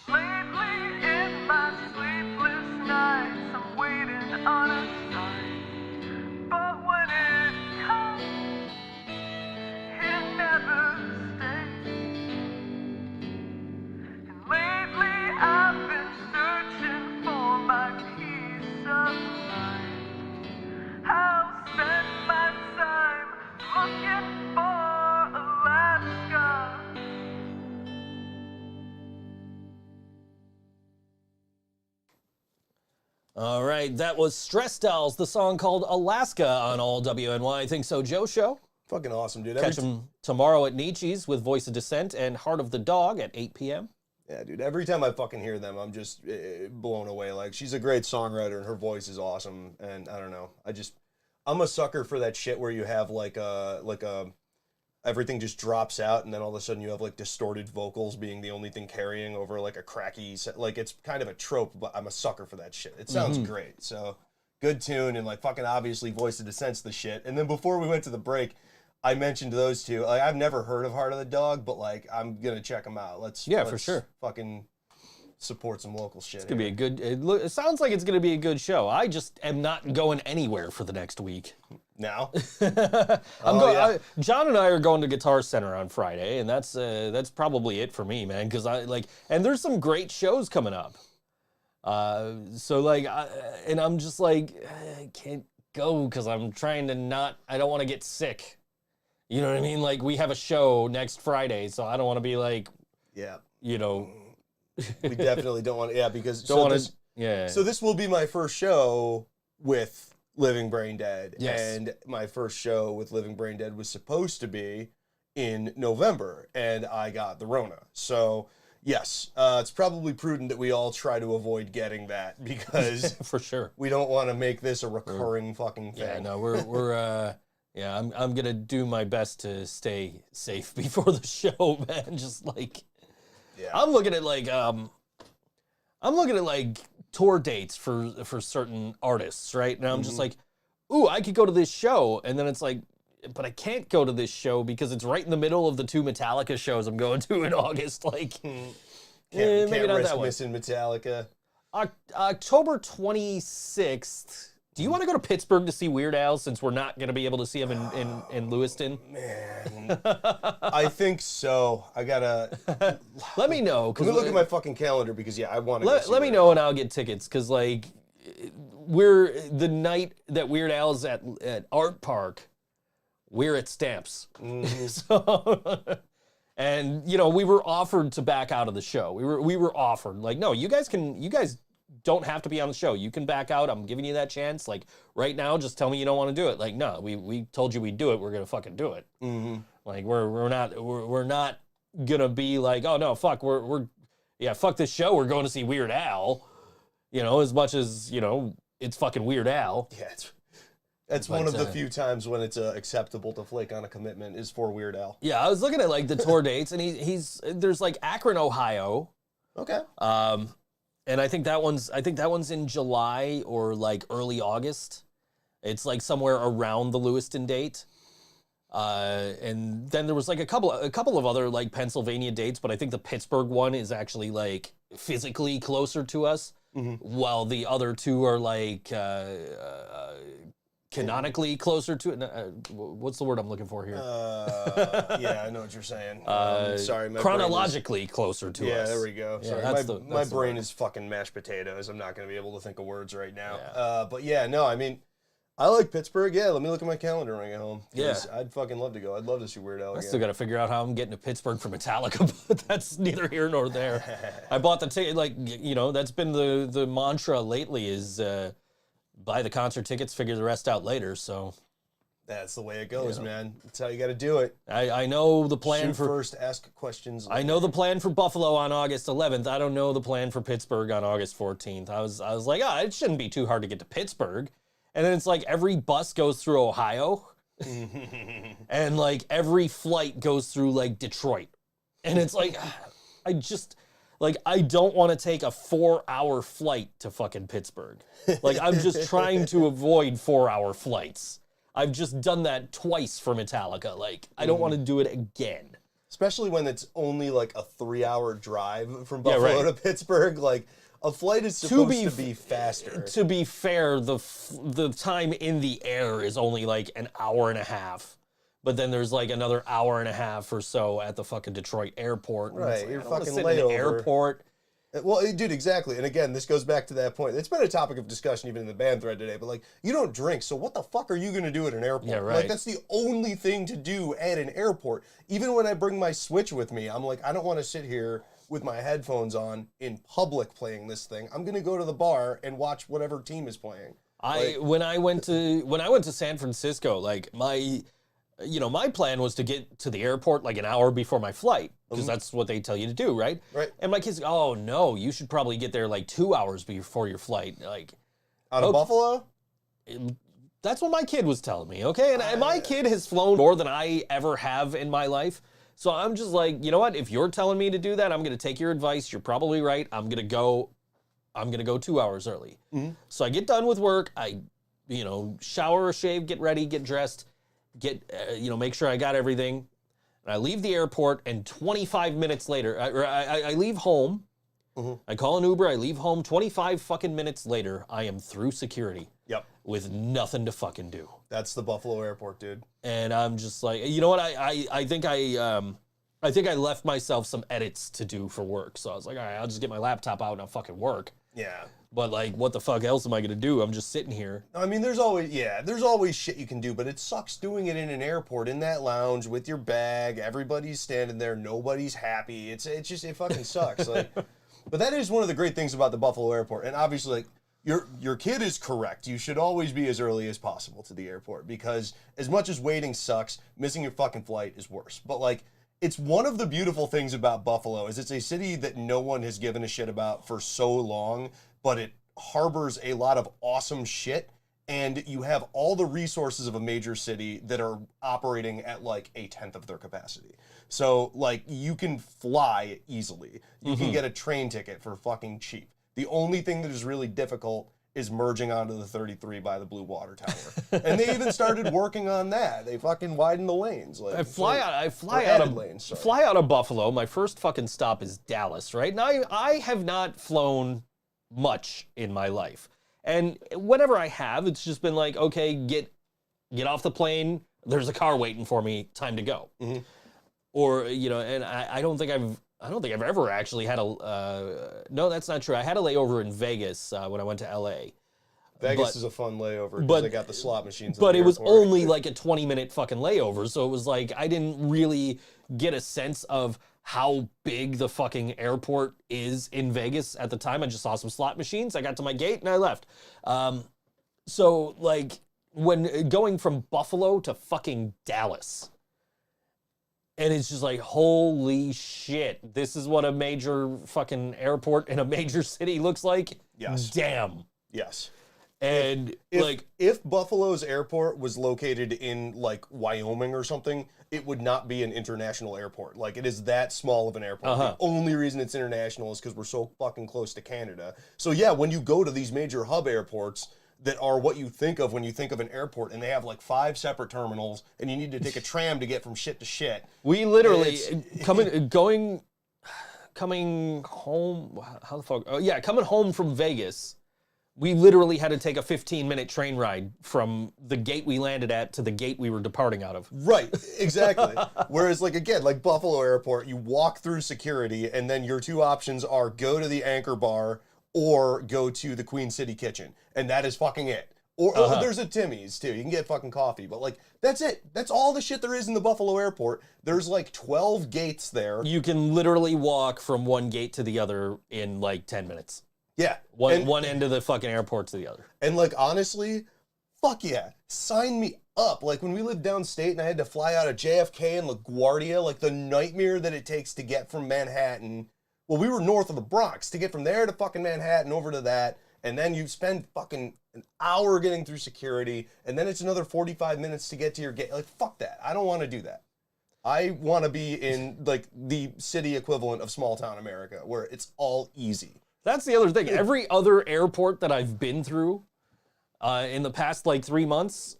Lately in my sleepless nights I'm waiting on a sign. But when it comes, it never stays. And lately I've been searching for my peace of mind. I'll spend my time looking for Alaska. All right, that was Stress Dolls, the song called Alaska on All WNY Think So Joe Show. Fucking awesome, dude. Catch them tomorrow at Nietzsche's with Voice of Dissent and Heart of the Dog at 8 p.m. Yeah, dude. Every time I fucking hear them, I'm just blown away. Like, she's a great songwriter, and her voice is awesome. And I don't know. I'm a sucker for that shit where you have like a everything just drops out, and then all of a sudden you have like distorted vocals being the only thing carrying over like a cracky like it's kind of a trope, but I'm a sucker for that shit. It sounds great. So good tune, and like fucking obviously Voice of Dissent's the shit. And then before we went to the break, I mentioned those two. Like I've never heard of Heart of the Dog, but like I'm gonna check them out. Let's for sure. Fucking support some local shit. It's gonna be a good. It sounds like it's gonna be a good show. I just am not going anywhere for the next week. Now, John and I are going to Guitar Center on Friday, and that's probably it for me, man. Because and there's some great shows coming up. So like, and I'm just like, I can't go because I'm trying to not. I don't want to get sick. You know what I mean? Like we have a show next Friday, so I don't want to be like, yeah, you know. We definitely don't want to, because yeah. So this will be my first show with Living Brain Dead. Yes. And my first show with Living Brain Dead was supposed to be in November, and I got the Rona. So yes, it's probably prudent that we all try to avoid getting that because for sure we don't want to make this a recurring fucking thing. Yeah, no, we're yeah, I'm gonna do my best to stay safe before the show, man. Just like. Yeah. I'm looking at tour dates for certain artists, right? And I'm just like, ooh, I could go to this show, and then it's like, but I can't go to this show because it's right in the middle of the 2 Metallica shows I'm going to in August. Like, can't maybe not risk that one. missing Metallica. October 26th. Do you want to go to Pittsburgh to see Weird Al since we're not going to be able to see him in Lewiston? Man, I think so. I gotta. Let me know. Let me look at my fucking calendar because I want to. Let me know and I'll get tickets because like we're the night that Weird Al's at Art Park, we're at Stamps. So, and you know we were offered to back out of the show. We were offered like, no, you guys don't have to be on the show. You can back out. I'm giving you that chance. Like right now, just tell me you don't want to do it. Like no, we told you we'd do it. We're gonna fucking do it. Like we're not gonna be like, oh no, fuck, fuck this show. We're going to see Weird Al. You know, as much as you know, it's fucking Weird Al. Yeah, that's one of the few times when it's acceptable to flake on a commitment is for Weird Al. Yeah, I was looking at like the tour dates, and there's like Akron, Ohio. Okay. And I think that one's in July or like early August. It's like somewhere around the Lewiston date. And then there was like a couple of other like Pennsylvania dates, but I think the Pittsburgh one is actually like physically closer to us, while the other two are like canonically closer to it. What's the word I'm looking for here? Yeah, I know what you're saying. Sorry, my chronologically closer to us. Yeah, there we go. Yeah, Sorry, my brain is fucking mashed potatoes. I'm not going to be able to think of words right now. Yeah. But yeah, no, I mean, I like Pittsburgh. Yeah, let me look at my calendar when I get home. Yeah. I'd fucking love to go. I'd love to see Weird Al I again. still got to figure out how I'm getting to Pittsburgh for Metallica, but that's neither here nor there. I bought the ticket, like, you know, that's been the mantra lately is buy the concert tickets, figure the rest out later, so. That's the way it goes, man. That's how you got to do it. I know the plan Shoot for... first, ask questions later. I know the plan for Buffalo on August 11th. I don't know the plan for Pittsburgh on August 14th. I was like, it shouldn't be too hard to get to Pittsburgh. And then it's like every bus goes through Ohio. And like every flight goes through like Detroit. And it's like, I don't want to take a 4-hour flight to fucking Pittsburgh. Like I'm just trying to avoid 4-hour flights. I've just done that twice for Metallica. Like I don't want to do it again. Especially when it's only like a 3-hour drive from Buffalo to Pittsburgh. Like a flight is supposed to be faster. To be fair, the time in the air is only like an hour and a half. But then there's like another hour and a half or so at the fucking Detroit airport. Right, like, you're I don't wanna fucking sit in the layover. airport. Well, dude, exactly. And again, this goes back to that point. It's been a topic of discussion even in the band thread today, but like, you don't drink, so what the fuck are you going to do at an airport? Yeah, right. Like, that's the only thing to do at an airport. Even when I bring my Switch with me, I'm like, I don't want to sit here with my headphones on in public playing this thing. I'm going to go to the bar and watch whatever team is playing. When I went to San Francisco, like my plan was to get to the airport like an hour before my flight because that's what they tell you to do, right? Right. And my kids, oh no, you should probably get there like 2 hours before your flight. Like out of Buffalo? That's what my kid was telling me, okay? And my kid has flown more than I ever have in my life. So I'm just like, you know what? If you're telling me to do that, I'm going to take your advice. You're probably right. I'm going to go 2 hours early. So I get done with work. I, shower, shave, get ready, get dressed, make sure I got everything. And I leave the airport, and 25 minutes later, I leave home. I call an Uber. I leave home. 25 fucking minutes later, I am through security. Yep. With nothing to fucking do. That's the Buffalo Airport, dude. And I'm just like, you know what? I think I left myself some edits to do for work. So I was like, all right, I'll just get my laptop out and I'll fucking work. Yeah. But like, what the fuck else am I gonna do? I'm just sitting here. I mean, there's always shit you can do, but it sucks doing it in an airport, in that lounge with your bag. Everybody's standing there, nobody's happy. It fucking sucks. Like, but that is one of the great things about the Buffalo Airport, and obviously, like, your kid is correct. You should always be as early as possible to the airport, because as much as waiting sucks, missing your fucking flight is worse. But like, it's one of the beautiful things about Buffalo is it's a city that no one has given a shit about for so long, but it harbors a lot of awesome shit, and you have all the resources of a major city that are operating at like a tenth of their capacity. So like, you can fly easily. You can get a train ticket for fucking cheap. The only thing that is really difficult is merging onto the 33 by the Blue Water Tower. And they even started working on that. They fucking widened the lanes. Like, I fly out of Buffalo. My first fucking stop is Dallas, right? Now I have not flown much in my life. And whenever I have, it's just been like, okay, get off the plane. There's a car waiting for me. Time to go. Or, and I don't think I've ever actually had no, that's not true. I had a layover in Vegas when I went to LA. Vegas is a fun layover because they got the slot machines. But it was only like a 20-minute fucking layover. So it was like, I didn't really get a sense of how big the fucking airport is in Vegas at the time. I just saw some slot machines. I got to my gate and I left. So like, when going from Buffalo to fucking Dallas, and it's just like, holy shit, this is what a major fucking airport in a major city looks like? Yes. Damn. Yes. And if Buffalo's airport was located in like Wyoming or something, it would not be an international airport. Like, it is that small of an airport. The only reason it's international is because we're so fucking close to Canada. So yeah, when you go to these major hub airports that are what you think of when you think of an airport, and they have like 5 separate terminals, and you need to take a tram to get from shit to shit. We literally coming home. How the fuck? Oh yeah, coming home from Vegas. We literally had to take a 15-minute train ride from the gate we landed at to the gate we were departing out of. Right, exactly. Whereas, like, again, like Buffalo Airport, you walk through security, and then your 2 options are go to the Anchor Bar or go to the Queen City Kitchen. And that is fucking it. Or there's a Timmy's, too. You can get fucking coffee. But, like, that's it. That's all the shit there is in the Buffalo Airport. There's, like, 12 gates there. You can literally walk from one gate to the other in, like, 10 minutes. Yeah. One end of the fucking airport to the other. And, like, honestly, fuck yeah. Sign me up. Like, when we lived downstate and I had to fly out of JFK and LaGuardia, like, the nightmare that it takes to get from Manhattan. Well, we were north of the Bronx. To get from there to fucking Manhattan over to that, and then you spend fucking an hour getting through security, and then it's another 45 minutes to get to your gate. Like, fuck that. I don't want to do that. I want to be in, like, the city equivalent of small town America, where it's all easy. That's the other thing. Every other airport that I've been through in the past, like, 3 months,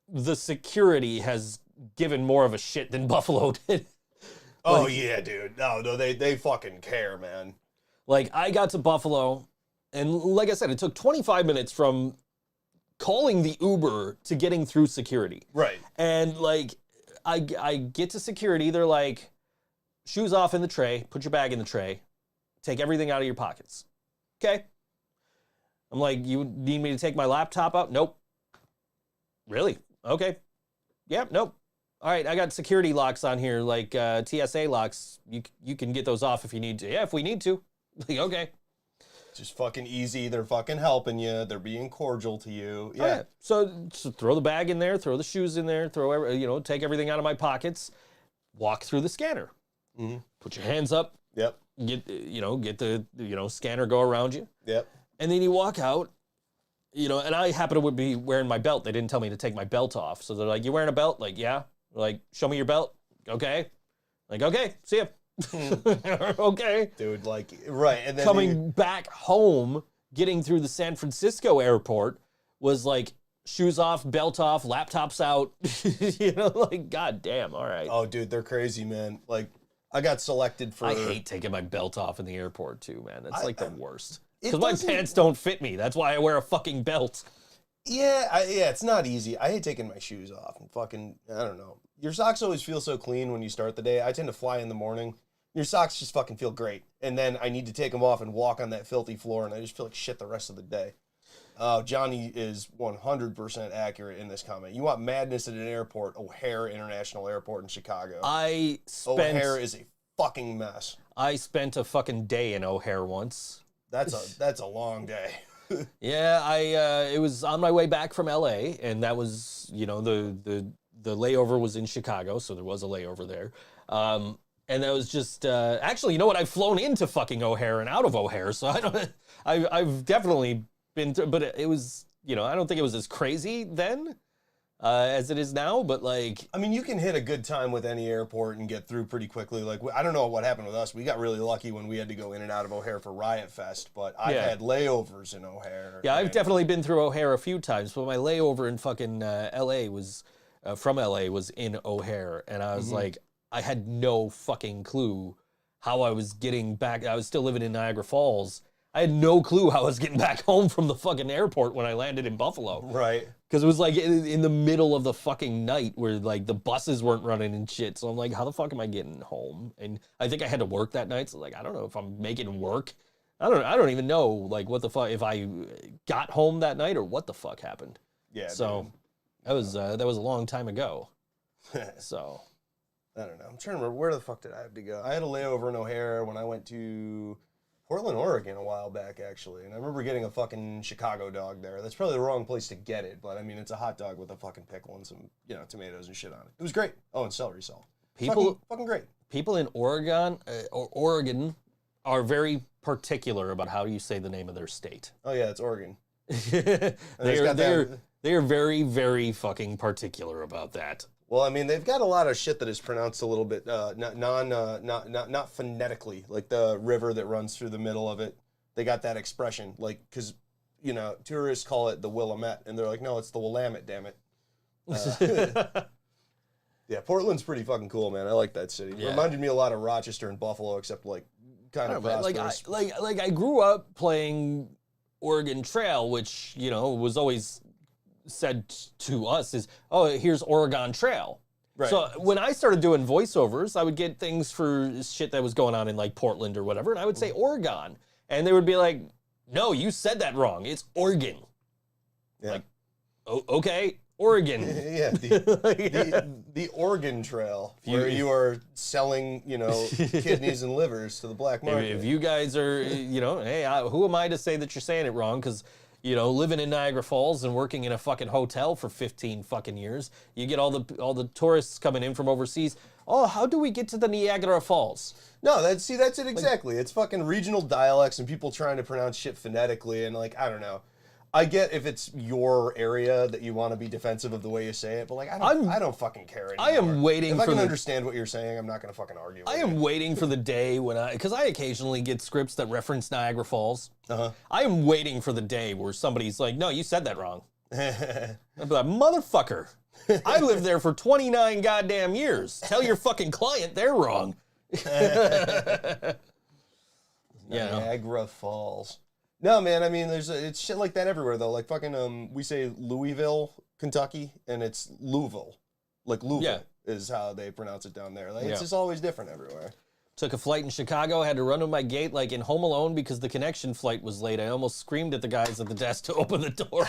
the security has given more of a shit than Buffalo did. Oh, yeah, dude. No, they fucking care, man. Like, I got to Buffalo, and like I said, it took 25 minutes from calling the Uber to getting through security. Right. And, like, I get to security, they're like, shoes off in the tray, put your bag in the tray, take everything out of your pockets. Okay. I'm like, you need me to take my laptop out? Nope. Really? Okay. Yep, nope. All right, I got security locks on here, like TSA locks. You can get those off if you need to. Yeah, if we need to. Like, okay. Just fucking easy. They're fucking helping you. They're being cordial to you. Yeah. Oh, yeah. So throw the bag in there, throw the shoes in there, take everything out of my pockets, walk through the scanner. Mm-hmm. Put your hands up. you know, and I happen to be wearing my belt. They didn't tell me to take my belt off. So they're like, you wearing a belt? Like, yeah. They're like, show me your belt. Okay. Like, okay, see ya. Okay. Dude, like, right. And then Coming back home, getting through the San Francisco airport was like shoes off, belt off, laptops out. You know, like, god damn, all right. oh, dude, they're crazy, man. Like, I got selected for. I hate taking my belt off in the airport too, man. It's like the worst. It Because my doesn't- pants don't fit me. That's why I wear a fucking belt. Yeah, yeah, it's not easy. I hate taking my shoes off and fucking, I don't know. Your socks always feel so clean when you start the day. I tend to fly in the morning. Your socks just fucking feel great. And then I need to take them off and walk on that filthy floor, and I just feel like shit the rest of the day. Johnny is 100% accurate in this comment. You want madness at an airport, O'Hare International Airport in Chicago. O'Hare is a fucking mess. I spent a fucking day in O'Hare once. That's a long day. Yeah, it was on my way back from LA, and that was, you know, the layover was in Chicago, so there was a layover there. And that was just actually, you know what? I've flown into fucking O'Hare and out of O'Hare, so I've definitely been through, but it was, you know, I don't think it was as crazy then as it is now, but like, I mean, you can hit a good time with any airport and get through pretty quickly. Like, I don't know what happened with us. We got really lucky when we had to go in and out of O'Hare for Riot Fest, but I Yeah. had layovers in O'Hare. yeah, I've and- definitely been through O'Hare a few times, but my layover in fucking LA was from LA was in O'Hare, and I was like, I had no fucking clue how I was getting back. I was still living in Niagara Falls. I had no clue how I was getting back home from the fucking airport when I landed in Buffalo. Right. Because it was like in the middle of the fucking night where like the buses weren't running and shit. So I'm like, how the fuck am I getting home? And I think I had to work that night. So like, I don't know if I'm making work. I don't even know like what the fuck, if I got home that night or what the fuck happened. Yeah. So that was a long time ago. So I don't know. I'm trying to remember, where the fuck did I have to go? I had a layover in O'Hare when I went to Portland, Oregon a while back, actually. And I remember getting a fucking Chicago dog there. That's probably the wrong place to get it, but I mean, it's a hot dog with a fucking pickle and some, you know, tomatoes and shit on it. It was great. Oh, and celery salt. Fucking great. people in Oregon are very particular about how you say the name of their state. Oh yeah, it's Oregon. they are very, very fucking particular about that. Well, I mean, they've got a lot of shit that is pronounced a little bit not phonetically, like the river that runs through the middle of it. They got that expression, like, because, you know, tourists call it the Willamette, and they're like, no, it's the Willamette, damn it. Yeah, Portland's pretty fucking cool, man. I like that city. It Yeah. reminded me a lot of Rochester and Buffalo, except like kind of prosperous. Like I grew up playing Oregon Trail, which, you know, was always said to us is, oh, here's Oregon Trail. Right. So when I started doing voiceovers, I would get things for shit that was going on in like Portland or whatever, and I would say Oregon. And they would be like, no, you said that wrong. It's Oregon. Yeah. Like, oh, okay, Oregon. Yeah, the Oregon Trail, where you are selling, you know, kidneys and livers to the black market. If you guys are, you know, hey, who am I to say that you're saying it wrong? Because, you know, living in Niagara Falls and working in a fucking hotel for 15 fucking years, you get all the tourists coming in from overseas. Oh, how do we get to the Niagara Falls? No, that's it exactly. It's fucking regional dialects and people trying to pronounce shit phonetically, and like, I don't know. I get if it's your area that you want to be defensive of the way you say it, but like, I don't fucking care anymore. I am waiting if I for can the- understand what you're saying, I'm not going to fucking argue with I am waiting for the day when because I occasionally get scripts that reference Niagara Falls. Uh-huh. I am waiting for the day where somebody's like, no, you said that wrong. I'd be like, motherfucker, I lived there for 29 goddamn years. Tell your fucking client they're wrong. Yeah. Niagara Falls. No, man, I mean, it's shit like that everywhere, though. Like, fucking, we say Louisville, Kentucky, and it's Louisville. Like, Louisville is how they pronounce it down there. Like, it's just always different everywhere. Took a flight in Chicago, had to run to my gate like in Home Alone because the connection flight was late. I almost screamed at the guys at the desk to open the door.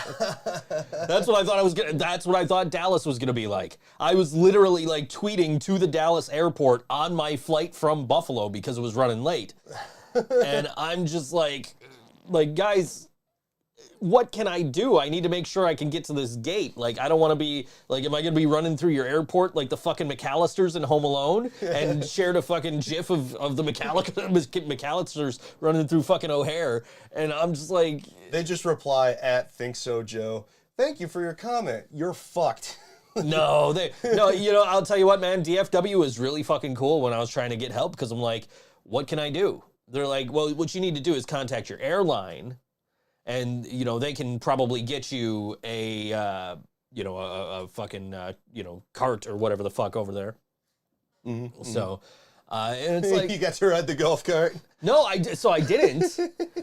That's what I thought Dallas was gonna be like. I was literally like tweeting to the Dallas airport on my flight from Buffalo because it was running late. And I'm just like, guys, what can I do? I need to make sure I can get to this gate. Like, I don't want to be, like, am I going to be running through your airport like the fucking McAllisters in Home Alone and shared a fucking gif of the McAllisters running through fucking O'Hare? And I'm just like... They just reply at ThinkSoJoE. Thank you for your comment. You're fucked. No, you know, I'll tell you what, man, DFW was really fucking cool when I was trying to get help because I'm like, what can I do? They're like, well, what you need to do is contact your airline. And, you know, they can probably get you a fucking, cart or whatever the fuck over there. Mm-hmm, so, and it's like... You got to ride the golf cart? No, I didn't.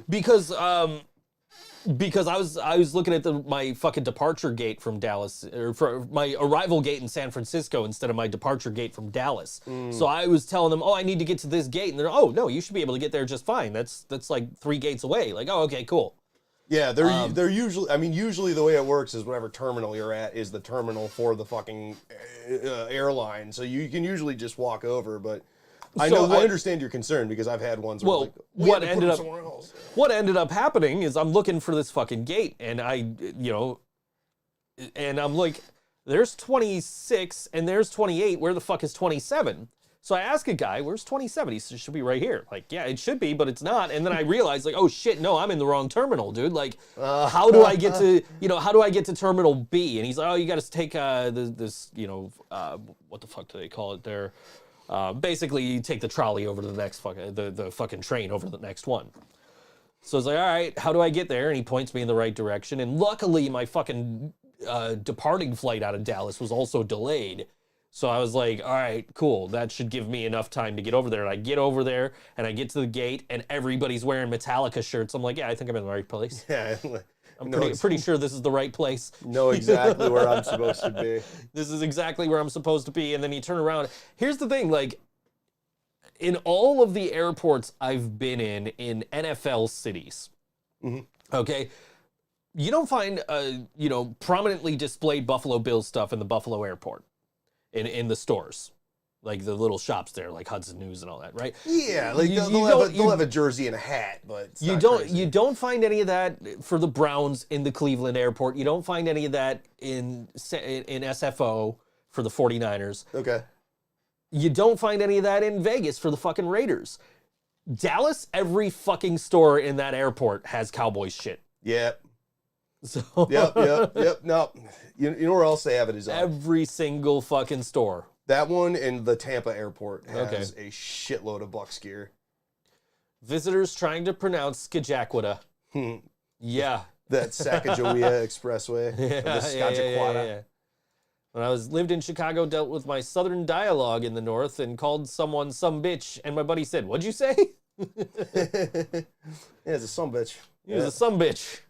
because I was looking at my fucking departure gate from Dallas, or for my arrival gate in San Francisco instead of my departure gate from Dallas. So I was telling them, oh, I need to get to this gate. And they're, oh, no, you should be able to get there just fine. That's like 3 gates away. Like, oh, okay, cool. Yeah, they're usually, I mean, usually the way it works is whatever terminal you're at is the terminal for the fucking airline. So you can usually just walk over, but I understand your concern because I've had ones where what ended up happening is I'm looking for this fucking gate and and I'm like, there's 26 and there's 28. Where the fuck is 27? So I ask a guy, where's 27? He says, it should be right here. Like, yeah, it should be, but it's not. And then I realized, like, oh shit, no, I'm in the wrong terminal, dude. Like, how do I get to, how do I get to Terminal B? And he's like, oh, you got to take this, what the fuck do they call it there? Basically, you take the trolley over to the next fucking, the fucking train over to the next one. So I was like, all right, how do I get there? And he points me in the right direction. And luckily, my fucking departing flight out of Dallas was also delayed. So I was like, all right, cool. That should give me enough time to get over there. And I get over there, and I get to the gate, and everybody's wearing Metallica shirts. I'm like, yeah, I think I'm in the right place. Yeah. I'm pretty sure this is the right place. Know exactly where I'm supposed to be. This is exactly where I'm supposed to be. And then you turn around. Here's the thing, like, in all of the airports I've been in NFL cities, okay, you don't find, prominently displayed Buffalo Bills stuff in the Buffalo airport. In the stores, like the little shops there, like Hudson News and all that, right? Yeah, like they'll have a jersey and a hat, but it's not crazy. You don't find any of that for the Browns in the Cleveland airport. You don't find any of that in SFO for the 49ers. Okay. You don't find any of that in Vegas for the fucking Raiders. Dallas, every fucking store in that airport has Cowboys shit. Yep. So Yep. No, you know where else they have it is every single fucking store. That one in the Tampa airport has a shitload of Bucs gear. Visitors trying to pronounce Skajakwada. Yeah. That Sacagawea Expressway. Yeah. When I lived in Chicago, dealt with my Southern dialogue in the North and called someone some bitch, and my buddy said, "What'd you say?" Yeah, it's a some bitch. He was a some bitch.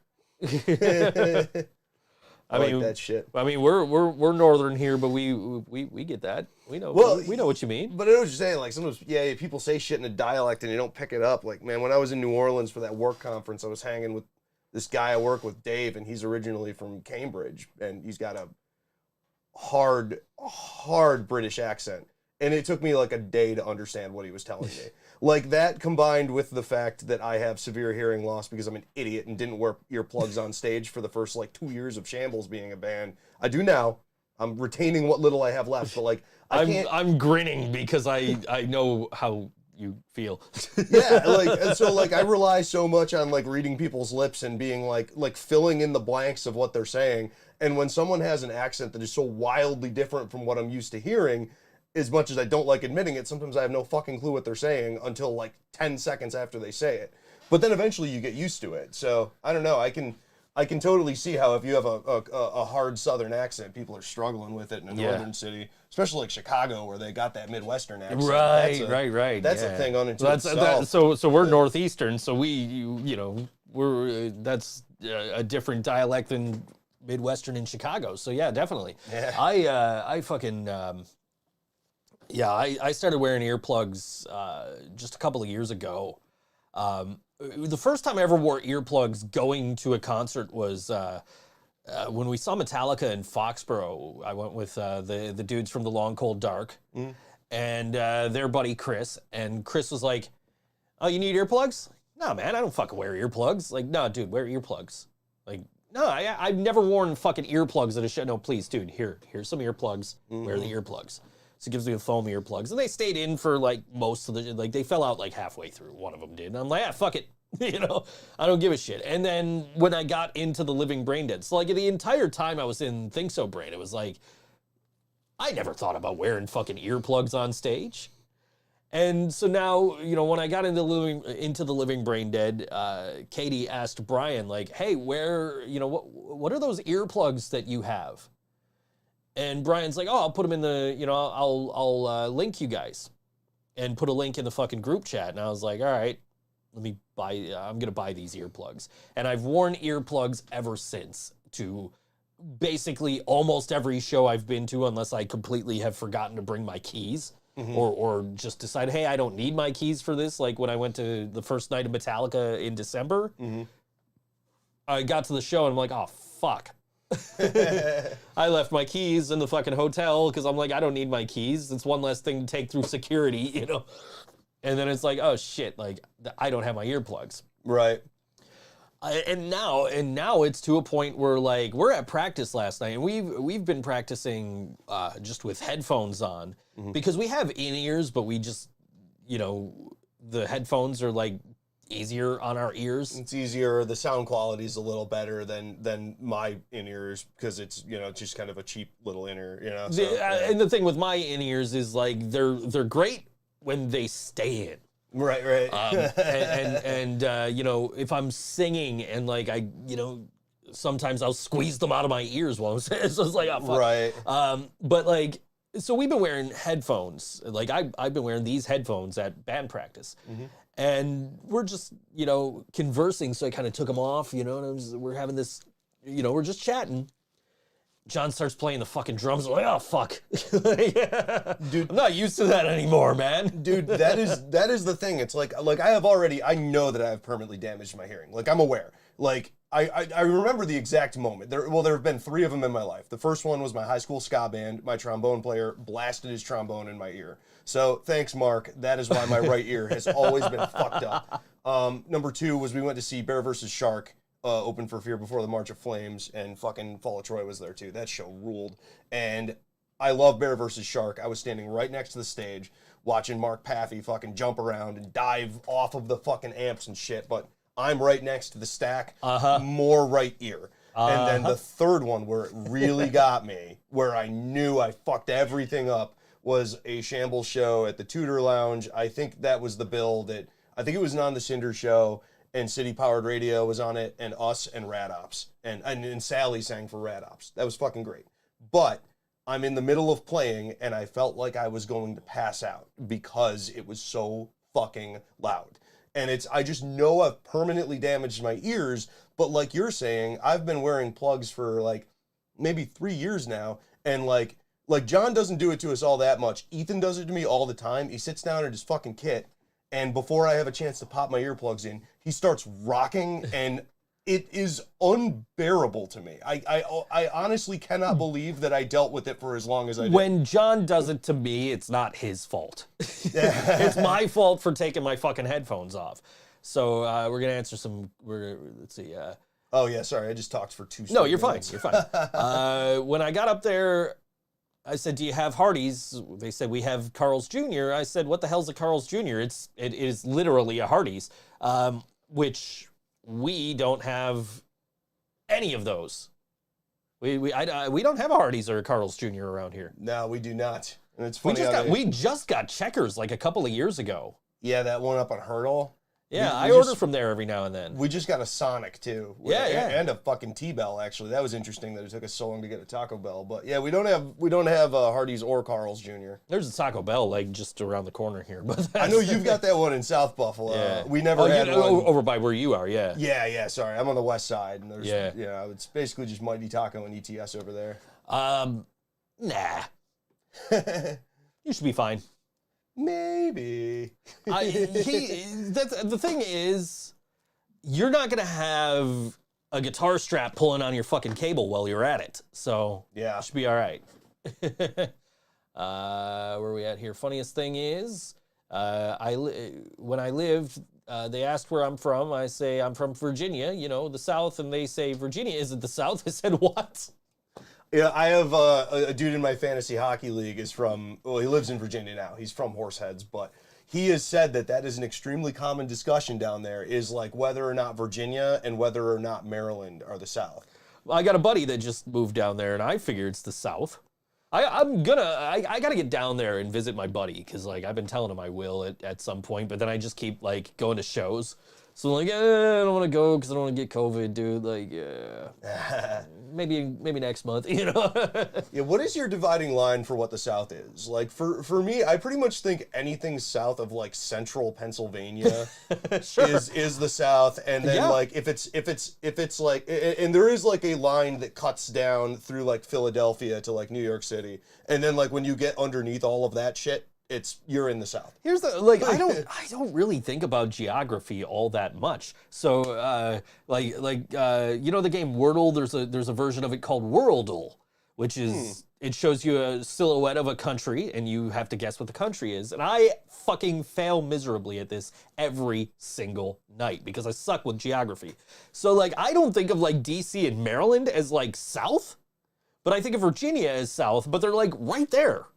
I mean that shit. I mean, we're northern here, but we get that. We know. Well, we know what you mean. But I know what you're saying. Like sometimes, yeah, people say shit in a dialect and you don't pick it up. Like, man, when I was in New Orleans for that work conference, I was hanging with this guy I work with, Dave, and he's originally from Cambridge, and he's got a hard British accent. And it took me like a day to understand what he was telling me. Like that combined with the fact that I have severe hearing loss because I'm an idiot and didn't wear earplugs on stage for the first like 2 years of Shambles being a band. I do now. I'm retaining what little I have left, but like I'm grinning because I know how you feel. Yeah, like and so like I rely so much on like reading people's lips and being like filling in the blanks of what they're saying. And when someone has an accent that is so wildly different from what I'm used to hearing, as much as I don't like admitting it, sometimes I have no fucking clue what they're saying until like 10 seconds after they say it. But then eventually you get used to it. So I don't know. I can totally see how if you have a hard Southern accent, people are struggling with it in a northern city, especially like Chicago where they got that Midwestern accent. Right. That's a thing on itself. So we're Northeastern, so we're that's a different dialect than Midwestern in Chicago. So yeah, definitely. Yeah. I started wearing earplugs just a couple of years ago. The first time I ever wore earplugs going to a concert was when we saw Metallica in Foxborough. I went with the dudes from The Long Cold Dark and their buddy Chris. And Chris was like, "Oh, you need earplugs?" "No, man, I don't fucking wear earplugs." Like, "No, dude, wear earplugs." Like, no, I've never worn fucking earplugs at a show. No, please, dude, here's some earplugs. Wear the earplugs. So it gives me the foam earplugs. And they stayed in for like most of the, like they fell out like halfway through. One of them did. And I'm like, fuck it. You know, I don't give a shit. And then when I got into the Living Brain Dead, so like the entire time I was in ThinkSo Brain, it was like, I never thought about wearing fucking earplugs on stage. And so now, you know, when I got into the Living Brain Dead, Katie asked Brian, like, hey, where, you know, what are those earplugs that you have? And Brian's like, oh, I'll put them in the, you know, I'll link you guys and put a link in the fucking group chat. And I was like, all right, I'm gonna buy these earplugs. And I've worn earplugs ever since to basically almost every show I've been to, unless I completely have forgotten to bring my keys. Or just decide, hey, I don't need my keys for this. Like when I went to the first night of Metallica in December, I got to the show and I'm like, oh, fuck. I left my keys in the fucking hotel because I'm like, I don't need my keys. It's one less thing to take through security, you know? And then it's like, oh, shit, like, I don't have my earplugs. Right. And now it's to a point where, like, we're at practice last night, and we've been practicing just with headphones on, because we have in-ears, but we just, you know, the headphones are, like, easier on our ears. It's easier. The sound quality is a little better than my in-ears, because it's, you know, just kind of a cheap little in-ear, you know? So, And the thing with my in-ears is, like, they're great when they stay in. Right. You know, if I'm singing and like you know, sometimes I'll squeeze them out of my ears while I'm saying, so it's like, oh, fuck. Right. But like, so we've been wearing headphones. Like I've been wearing these headphones at band practice, and we're just, you know, conversing. So I kind of took them off, you know, and we're having this, you know, we're just chatting. John starts playing the fucking drums. I'm like, oh, fuck. Dude, I'm not used to that anymore, man. Dude, that is the thing. It's like I know that I have permanently damaged my hearing. Like, I'm aware. Like, I remember the exact moment. There have been 3 of them in my life. The first one was my high school ska band. My trombone player blasted his trombone in my ear. So thanks, Mark. That is why my right ear has always been fucked up. Number 2 was we went to see Bear vs. Shark. Open for Fear before the March of Flames, and fucking Fall of Troy was there too. That show ruled. And I love Bear vs. Shark. I was standing right next to the stage watching Mark Paffey fucking jump around and dive off of the fucking amps and shit, but I'm right next to the stack, more right ear. And then the third one where it really got me, where I knew I fucked everything up, was a shambles show at the Tudor Lounge. I think that was the bill that, I think it was an On The Cinder show, and City Powered Radio was on it, and us and Rad Ops. And Sally sang for Rad Ops. That was fucking great. But I'm in the middle of playing, and I felt like I was going to pass out because it was so fucking loud. And I just know I've permanently damaged my ears, but like you're saying, I've been wearing plugs for like maybe 3 years now, and like John doesn't do it to us all that much. Ethan does it to me all the time. He sits down at his fucking kit, and before I have a chance to pop my earplugs in, he starts rocking, and it is unbearable to me. I honestly cannot believe that I dealt with it for as long as I did. When John does it to me, it's not his fault. It's my fault for taking my fucking headphones off. So we're gonna answer some. Let's see. Oh yeah, sorry, I just talked for 2 seconds. No, you're fine. You're fine. When I got up there, I said, do you have Hardee's? They said, we have Carl's Jr. I said, what the hell's a Carl's Jr.? It is literally a Hardee's, which we don't have any of those. We don't have a Hardee's or a Carl's Jr. around here. No, we do not. And it's funny. We just got Checkers like a couple of years ago. Yeah, that one up on Hurdle. Yeah, I order from there every now and then. We just got a Sonic too. Yeah. And a fucking T-Bell actually. That was interesting that it took us so long to get a Taco Bell. But yeah, we don't have Hardee's or Carl's Jr. There's a Taco Bell like just around the corner here. But I know you've got that one in South Buffalo. Yeah. We never had one over by where you are. Yeah. Yeah. Sorry, I'm on the west side, and there's it's basically just Mighty Taco and ETS over there. Nah. You should be fine. Maybe. The thing is, you're not gonna have a guitar strap pulling on your fucking cable while you're at it, so yeah, it should be all right. Where are we at here? Funniest thing is, when I lived they asked where I'm from. I say I'm from Virginia, you know, the South, and they say Virginia isn't the South. I said, what? Yeah, I have a dude in my fantasy hockey league is from, well, he lives in Virginia now. He's from Horseheads, but he has said that is an extremely common discussion down there, is like whether or not Virginia and whether or not Maryland are the South. I got a buddy that just moved down there, and I figure it's the South. I gotta get down there and visit my buddy, because like I've been telling him I will at some point, but then I just keep like going to shows. So like, I don't want to go because I don't want to get COVID, dude. Like, yeah, maybe next month, you know. Yeah, what is your dividing line for what the South is? Like for me, I pretty much think anything south of like central Pennsylvania Sure. is the South, and then Yeah. like if it's like, and there is like a line that cuts down through like Philadelphia to like New York City, and then like when you get underneath all of that shit, you're in the South. Here's the like I don't really think about geography all that much. So you know the game Wordle, there's a version of it called Worldle, which is it shows you a silhouette of a country and you have to guess what the country is. And I fucking fail miserably at this every single night because I suck with geography. So like I don't think of like DC and Maryland as like South, but I think of Virginia as South, but they're like right there.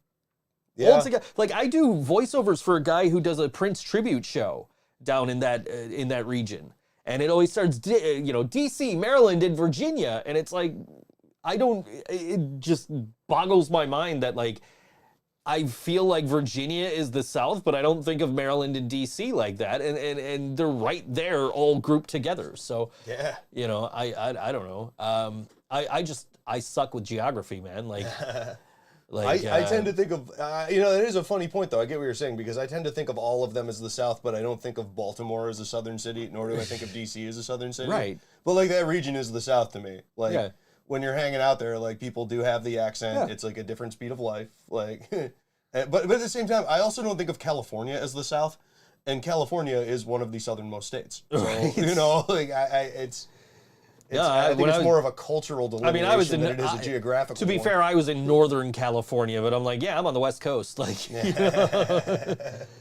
Yeah. Altogether, like I do voiceovers for a guy who does a Prince tribute show down in that region, and it always starts, DC, Maryland, and Virginia, and it's like it just boggles my mind that like I feel like Virginia is the South, but I don't think of Maryland and DC like that, and they're right there, all grouped together. So Yeah. you know, I don't know. I suck with geography, man. Like. Like, I tend to think of, it is a funny point though. I get what you're saying, because I tend to think of all of them as the South, but I don't think of Baltimore as a southern city, nor do I think of DC as a southern city. Right. But like that region is the South to me. Like Yeah. when you're hanging out there, like people do have the accent. Yeah. It's like a different speed of life. Like, but at the same time, I also don't think of California as the South, and California is one of the southernmost states. So, Right. like Yeah, I think when it's I was- more of a cultural delineation than it is a geographical To be one. fair, I was in Northern California, but I'm like, yeah, I'm on the West Coast, like, you know?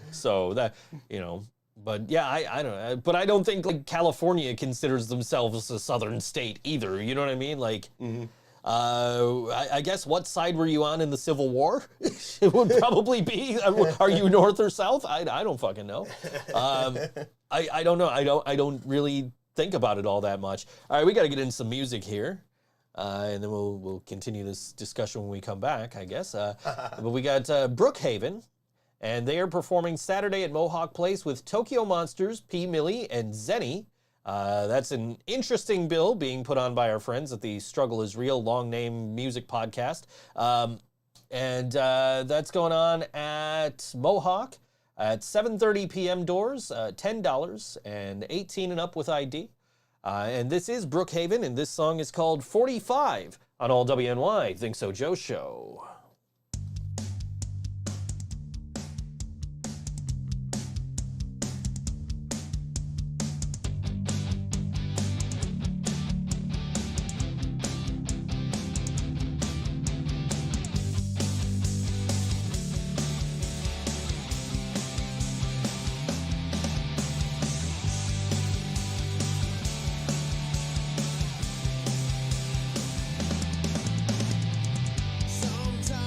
So that, you know, but yeah, I don't know, but I don't think like California considers themselves a Southern state either. You know what I mean? Like, I guess what side were you on in the Civil War? It would probably be. Are you North or South? I don't fucking know. I don't know. I don't really think about it all that much. All right, we got to get into some music here, and then we'll continue this discussion when we come back, I guess. But we got Brookhaven, and they are performing Saturday at Mohawk Place with Tokyo Monsters, P. Millie, and Zenny. That's an interesting bill being put on by our friends at the Struggle is Real long name music podcast. And that's going on at Mohawk at 7:30 p.m. doors, $10, and 18 and up with ID. And this is Brookhaven, and this song is called 45 on All WNY ThinkSoJoE Show. Sometimes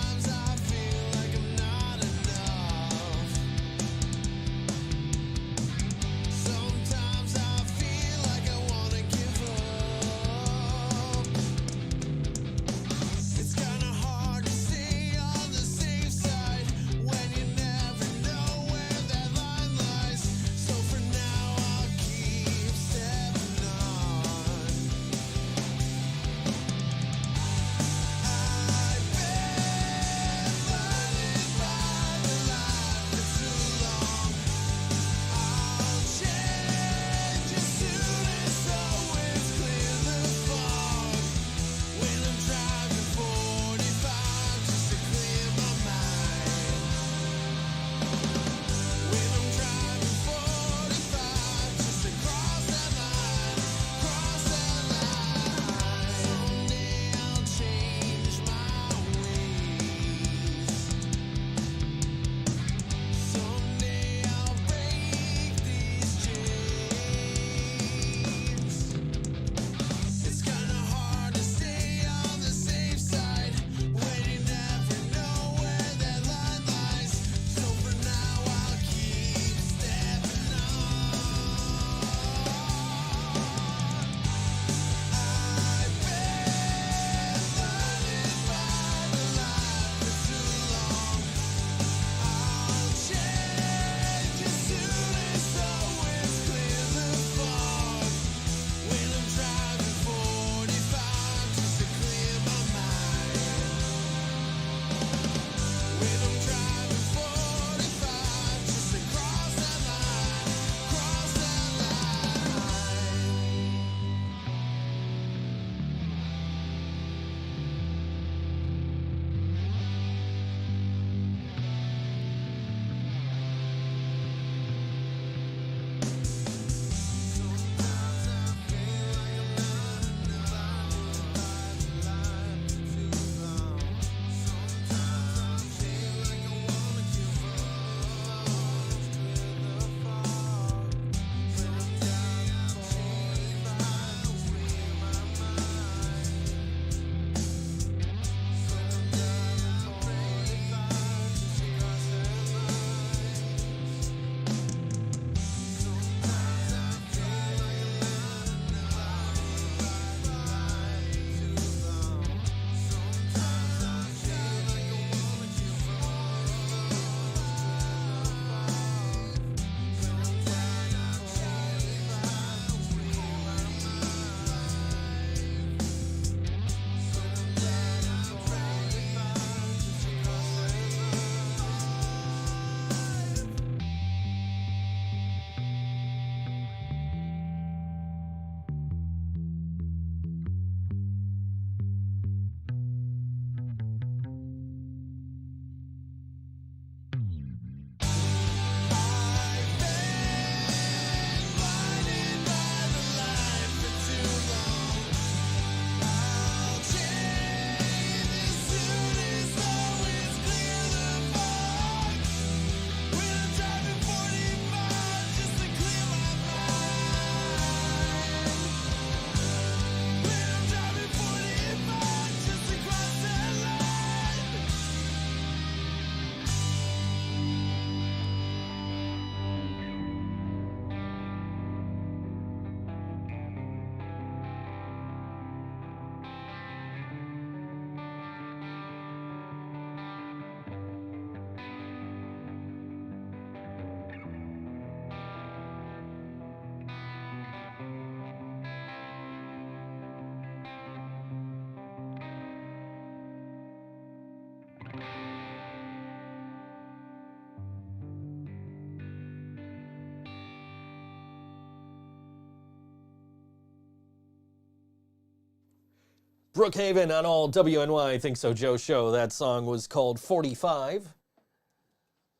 Brookhaven on all WNY Think So Joe show. That song was called 45.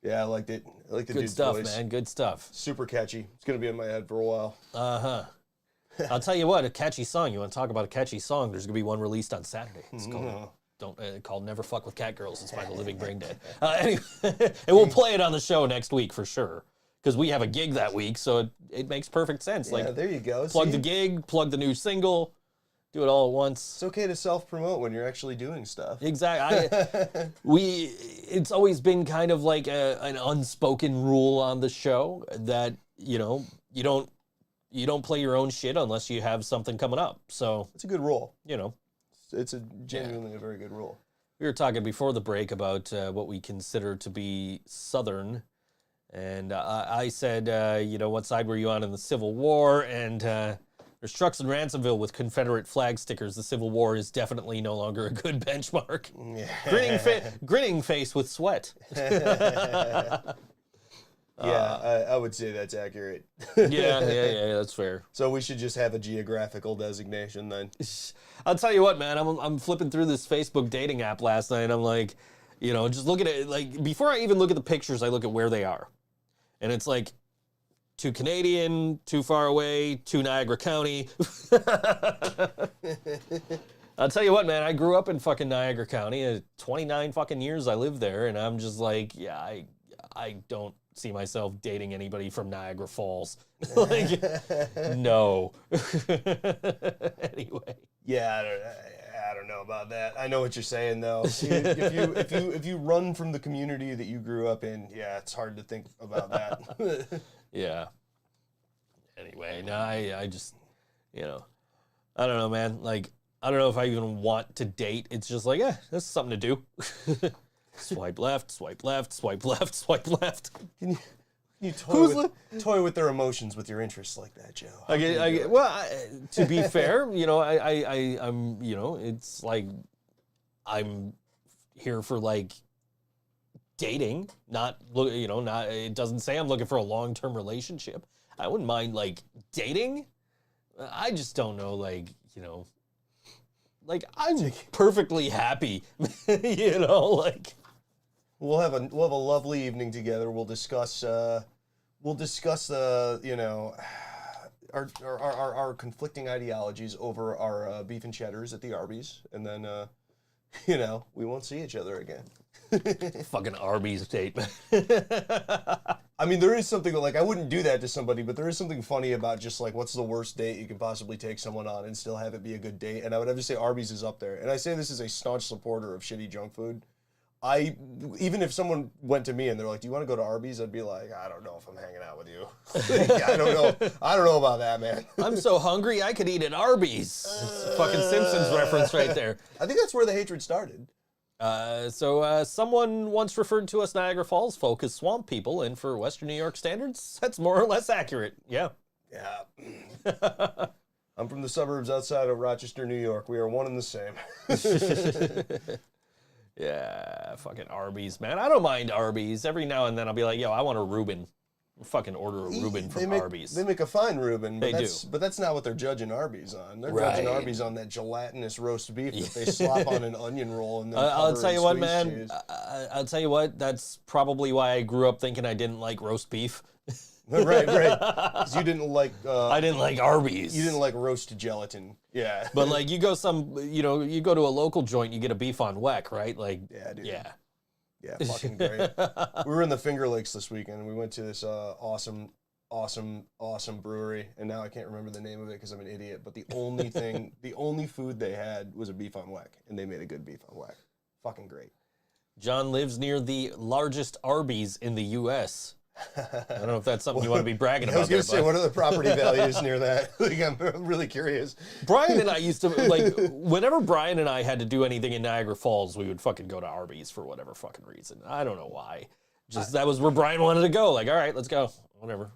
Yeah, I liked it. I like the Good dude's stuff, voice. man. Good stuff. Super catchy. It's going to be in my head for a while. Uh-huh. I'll tell you what, a catchy song. You want to talk about a catchy song? There's going to be one released on Saturday. It's called Never Fuck With Cat Girls. It's by the Living Brain Dead. Anyway, and we'll play it on the show next week for sure. Because we have a gig that week, so it makes perfect sense. Yeah, Like, there you go. plug See? the gig, plug the new single, do it all at once. It's okay to self-promote when you're actually doing stuff. Exactly. It's always been kind of like an unspoken rule on the show that, you know, you don't play your own shit unless you have something coming up. So, It's a good rule. you know, It's genuinely a very good rule. we were talking before the break about what we consider to be Southern. And I said, you know, what side were you on in the Civil War? And there's trucks in Ransomville with Confederate flag stickers. The Civil War is definitely no longer a good benchmark. Yeah. Grinning face with sweat. Yeah, I would say that's accurate. Yeah, that's fair. So we should just have a geographical designation then. I'll tell you what, man, I'm flipping through this Facebook dating app last night. I'm like, you know, just look at it. Like, before I even look at the pictures, I look at where they are. And it's like, too Canadian, too far away, too Niagara County. I'll tell you what, man, I grew up in fucking Niagara County. 29 fucking years I lived there, and I'm just like, yeah, I don't see myself dating anybody from Niagara Falls. Like, no. Anyway. Yeah, I don't know about that. I know what you're saying though. If you run from the community that you grew up in, yeah, it's hard to think about that. Yeah. Anyway, no, I just, you know, I don't know, man. Like, I don't know if I even want to date. It's just like, this is something to do. Swipe left, swipe left, swipe left, swipe left. Can you toy with their emotions with your interests like that, Joe? To be fair, you know, I'm, you know, it's like I'm here for like dating, not, you know, not, it doesn't say I'm looking for a long-term relationship. I wouldn't mind like dating. I just don't know, like, you know, like I'm perfectly happy, you know, like. We'll have a lovely evening together. We'll discuss you know, our conflicting ideologies over our beef and cheddars at the Arby's, and then you know, we won't see each other again. Fucking Arby's date. I mean, there is something like, I wouldn't do that to somebody, but there is something funny about just like, what's the worst date you can possibly take someone on and still have it be a good date? And I would have to say Arby's is up there. And I say this as a staunch supporter of shitty junk food. Even if someone went to me and they're like, do you want to go to Arby's? I'd be like, I don't know if I'm hanging out with you. I don't know. I don't know about that, man. I'm so hungry I could eat at Arby's. It's a fucking Simpsons reference right there. I think that's where the hatred started. So someone once referred to us Niagara Falls folk as swamp people, and for Western New York standards, that's more or less accurate. Yeah. Yeah. I'm from the suburbs outside of Rochester, New York. We are one and the same. Yeah, fucking Arby's, man. I don't mind Arby's. Every now and then I'll be like, yo, I want a Reuben. I'll fucking order a Reuben from Arby's. They make a fine Reuben, but They but that's not what they're judging Arby's on. They're judging Right. Arby's on that gelatinous roast beef that they slop on an onion roll and then I'll cover tell in you what, squeezed man. cheese. I'll tell you what. That's probably why I grew up thinking I didn't like roast beef. Right. Because you didn't like. I didn't like Arby's. You didn't like roast gelatin. Yeah. But like, you go you go to a local joint, you get a beef on weck, right? Like, Yeah, dude. yeah. Yeah, fucking great. We were in the Finger Lakes this weekend, and we went to this awesome brewery, and now I can't remember the name of it because I'm an idiot, but the only food they had was a beef on weck, and they made a good beef on weck. Fucking great. John lives near the largest Arby's in the U.S. I don't know if that's something you want to be bragging about. I was going there, to say, bud. what are the property values near that? Like, I'm really curious. Brian and I used to, like, whenever Brian and I had to do anything in Niagara Falls, we would fucking go to Arby's for whatever fucking reason. I don't know why. Just that was where Brian wanted to go. Like, all right, let's go. Whatever.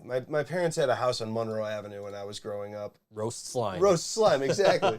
My parents had a house on Monroe Avenue when I was growing up. Roast slime. Roast slime, exactly.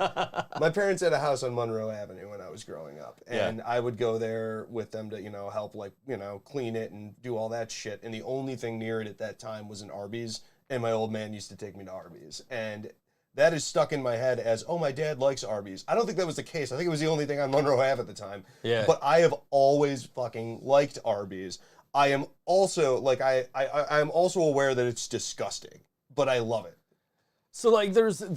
My parents had a house on Monroe Avenue when I was growing up. And I would go there with them to, you know, help, like, you know, clean it and do all that shit. And the only thing near it at that time was an Arby's. And my old man used to take me to Arby's. And that is stuck in my head as, oh, my dad likes Arby's. I don't think that was the case. I think it was the only thing on Monroe Ave at the time. Yeah. But I have always fucking liked Arby's. I am also like I'm also aware that it's disgusting, but I love it. So like there's a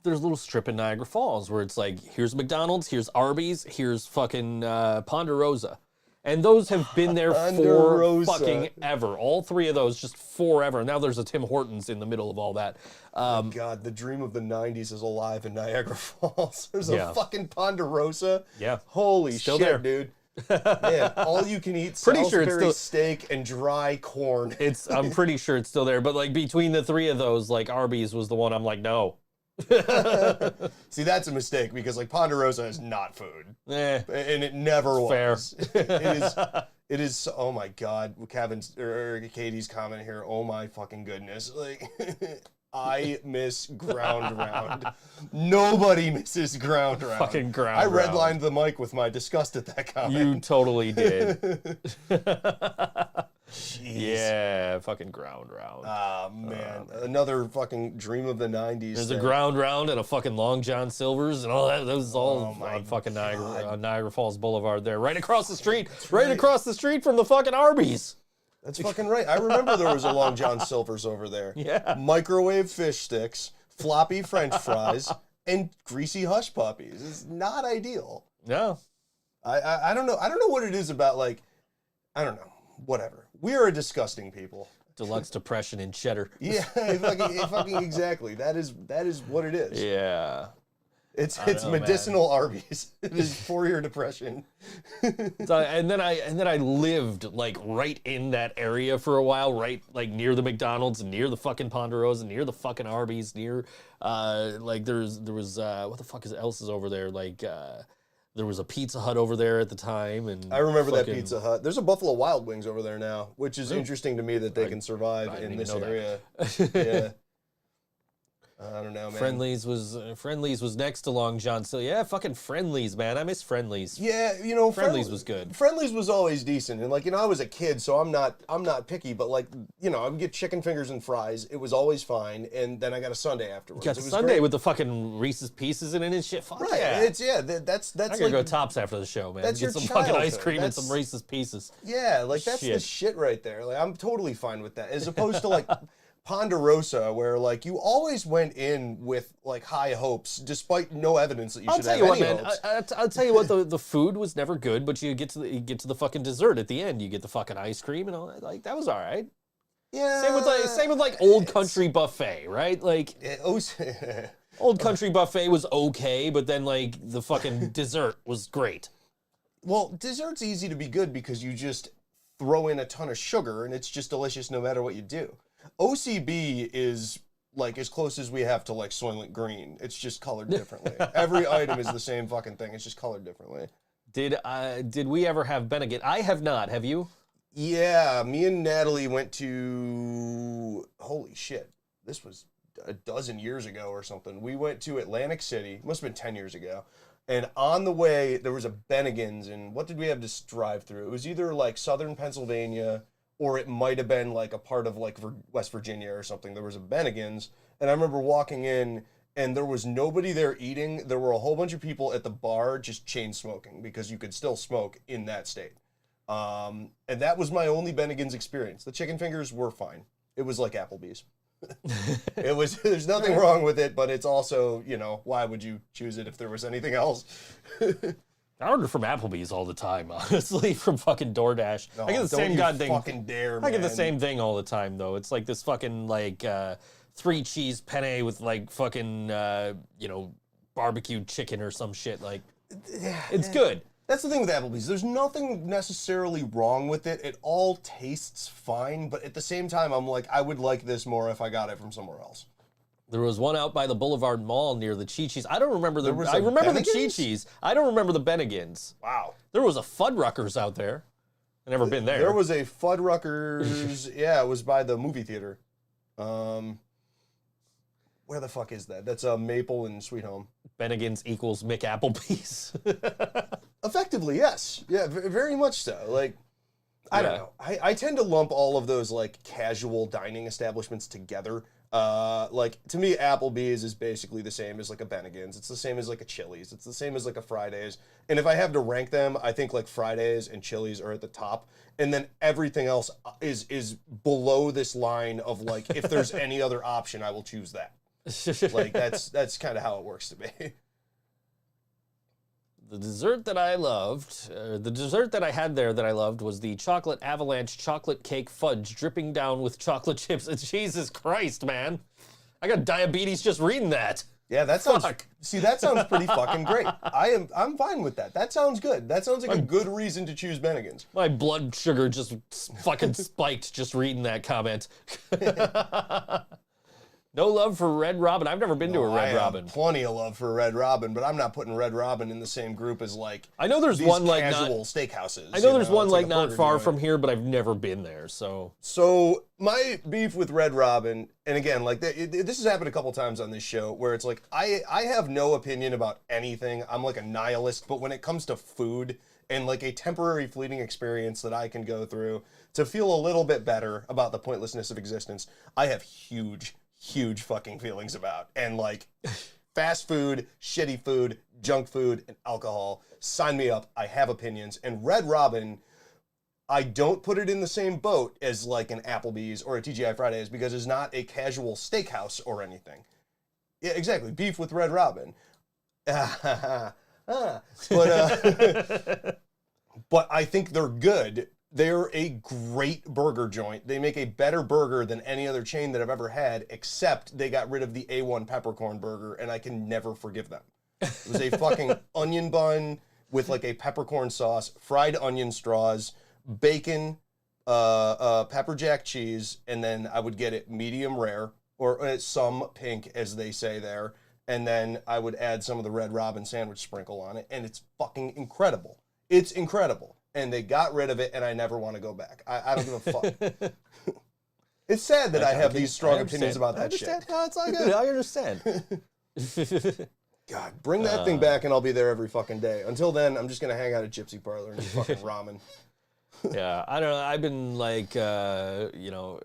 little strip in Niagara Falls where it's like, here's McDonald's, here's Arby's, here's fucking Ponderosa. And those have been there for Ponderosa. fucking ever. All three of those just forever. Now there's a Tim Hortons in the middle of all that. God, the dream of the 90s is alive in Niagara Falls. There's Yeah. a fucking Ponderosa. Yeah. Holy Still shit, there. dude. Man, all you can eat Pretty sure it's Salisbury still- steak and dry corn. I'm pretty sure it's still there. But like between the three of those, like Arby's was the one I'm like, no. See, that's a mistake because like Ponderosa is not food. Eh. And it never Fair. was. It is. Oh my God, Kevin's or Katie's comment here. Oh my fucking goodness! Like, I miss Ground Round. Nobody misses Ground Round. Fucking Ground I Round. redlined the mic with my disgust at that comment. You totally did. Jeez. Yeah, fucking Ground Round. Ah man, another fucking dream of the '90s. There's a thing. Ground Round and a fucking Long John Silver's and all that. That was all Oh my on fucking Niagara, God. on Niagara Falls Boulevard there, right across the street, right across the street from the fucking Arby's. That's fucking right. I remember there was a Long John Silver's over there. Yeah. Microwave fish sticks, floppy French fries, and greasy hush puppies. It's not ideal. No. I don't know. I don't know what it is about, like, I don't know. Whatever. We are a disgusting people. Deluxe depression in cheddar. Yeah, fucking exactly. That is what it is. Yeah. It's know, medicinal Arby's. It is for your depression. So, and then I lived like right in that area for a while, right like near the McDonald's and near the fucking Ponderosa, near the fucking Arby's, near like there was what the fuck else is over there? Like there was a Pizza Hut over there at the time, and I remember that fucking- Pizza Hut. There's a Buffalo Wild Wings over there now, which is interesting to me that they can survive didn't in even this know that. area. Yeah. I don't know, man. Friendly's was next to Long John. So yeah, fucking Friendly's, man. I miss Friendly's. Yeah, you know, Friendly's was good. Friendly's was always decent, and like, you know, I was a kid, so I'm not picky, but like, you know, I would get chicken fingers and fries. It was always fine, and then I got a sundae afterwards. Got It was Sunday great. with the fucking Reese's Pieces in it and shit. Fuck Right. yeah. It's that's I gotta like go Tops after the show, man. that's Get your some fucking ice childhood. cream and That's- some Reese's Pieces. yeah, like that's the Shit. shit right there. Like, I'm totally fine with that, as opposed to like Ponderosa, where like you always went in with like high hopes, despite no evidence that you I'll should tell have you what, any man. hopes. I'll tell you what. The food was never good, but you get to the fucking dessert at the end. You get the fucking ice cream and all that. Like that was all right. Yeah. Same with like Old Country Buffet, right? Like Old Country Buffet was okay, but then like the fucking dessert was great. Well, dessert's easy to be good because you just throw in a ton of sugar and it's just delicious no matter what you do. OCB is like as close as we have to like Soylent Green. It's just colored differently. Every item is the same fucking thing. It's just colored differently. Did we ever have Bennigan? I have not. Have you? Yeah, me and Natalie went to, holy shit, this was a dozen years ago or something. We went to Atlantic City, must have been 10 years ago. And on the way, there was a Bennigan's, and what did we have to drive through? It was either like southern Pennsylvania, or it might have been like a part of like West Virginia or something. There was a Bennigan's, and I remember walking in, and there was nobody there eating. There were a whole bunch of people at the bar just chain smoking, because you could still smoke in that state. And that was my only Bennigan's experience. The chicken fingers were fine. It was like Applebee's. It was, there's nothing wrong with it, but it's also, you know, why would you choose it if there was anything else? I order from Applebee's all the time, honestly, from fucking DoorDash. I get the same goddamn fucking dare, man. I get the same thing all the time, though. It's like this fucking like 3 cheese penne with like fucking barbecued chicken or some shit. Like, it's good. That's the thing with Applebee's. There's nothing necessarily wrong with it. It all tastes fine, but at the same time, I'm like, I would like this more if I got it from somewhere else. There was one out by the Boulevard Mall near the Chi-Chi's. I don't remember the. was I a remember the Bennigan's? Chi-Chi's. I don't remember the Bennigan's. Wow. There was a Fuddruckers out there. I've never been there. There was a Fuddruckers. Yeah, it was by the movie theater. Where the fuck is that? That's Maple and Sweet Home. Bennigan's equals Mick Applebee's. Effectively, yes. Yeah, very much so. Like, I don't know. I tend to lump all of those like casual dining establishments together. Like, to me, Applebee's is basically the same as like a Bennigan's. It's the same as like a Chili's. It's the same as like a Fridays. And if I have to rank them, I think like Fridays and Chili's are at the top. And then everything else is below this line of like, if there's any other option, I will choose that. Like, that's kind of how it works to me. The dessert that I loved, the dessert that I had there that I loved was the chocolate avalanche chocolate cake fudge dripping down with chocolate chips. Jesus Christ, man. I got diabetes just reading that. Yeah, that sounds. Fuck. See, that sounds pretty fucking great. I'm fine with that. That sounds good. That sounds like a good reason to choose Bennigan's. My blood sugar just fucking spiked just reading that comment. No love for Red Robin. I've never been to a Red Robin. Plenty of love for Red Robin, but I'm not putting Red Robin in the same group as like. I know there's these one like casual steakhouses. I know there's one It's like a not burger far joint. from here, but I've never been there. So My beef with Red Robin, and again, like this has happened a couple times on this show, where it's like I have no opinion about anything. I'm like a nihilist, but when it comes to food and like a temporary fleeting experience that I can go through to feel a little bit better about the pointlessness of existence, I have huge fucking feelings about. And like fast food, shitty food, junk food, and alcohol, sign me up. I have opinions. And Red Robin, I don't put it in the same boat as like an Applebee's or a TGI Fridays because it's not a casual steakhouse or anything. Yeah, exactly. Beef with Red Robin. But but I think they're good. They're a great burger joint. They make a better burger than any other chain that I've ever had, except they got rid of the A1 peppercorn burger, and I can never forgive them. It was a fucking onion bun with like a peppercorn sauce, fried onion straws, bacon, pepper jack cheese, and then I would get it medium rare, or some pink, as they say there, and then I would add some of the Red Robin sandwich sprinkle on it, and it's fucking incredible. It's incredible. And they got rid of it, and I never want to go back. I don't give a fuck. It's sad that I have these strong opinions about that shit. No, it's all good. I understand. God, bring that thing back, and I'll be there every fucking day. Until then, I'm just gonna hang out at Gypsy Parlor and eat fucking ramen. Yeah, I don't know. I've been like, you know,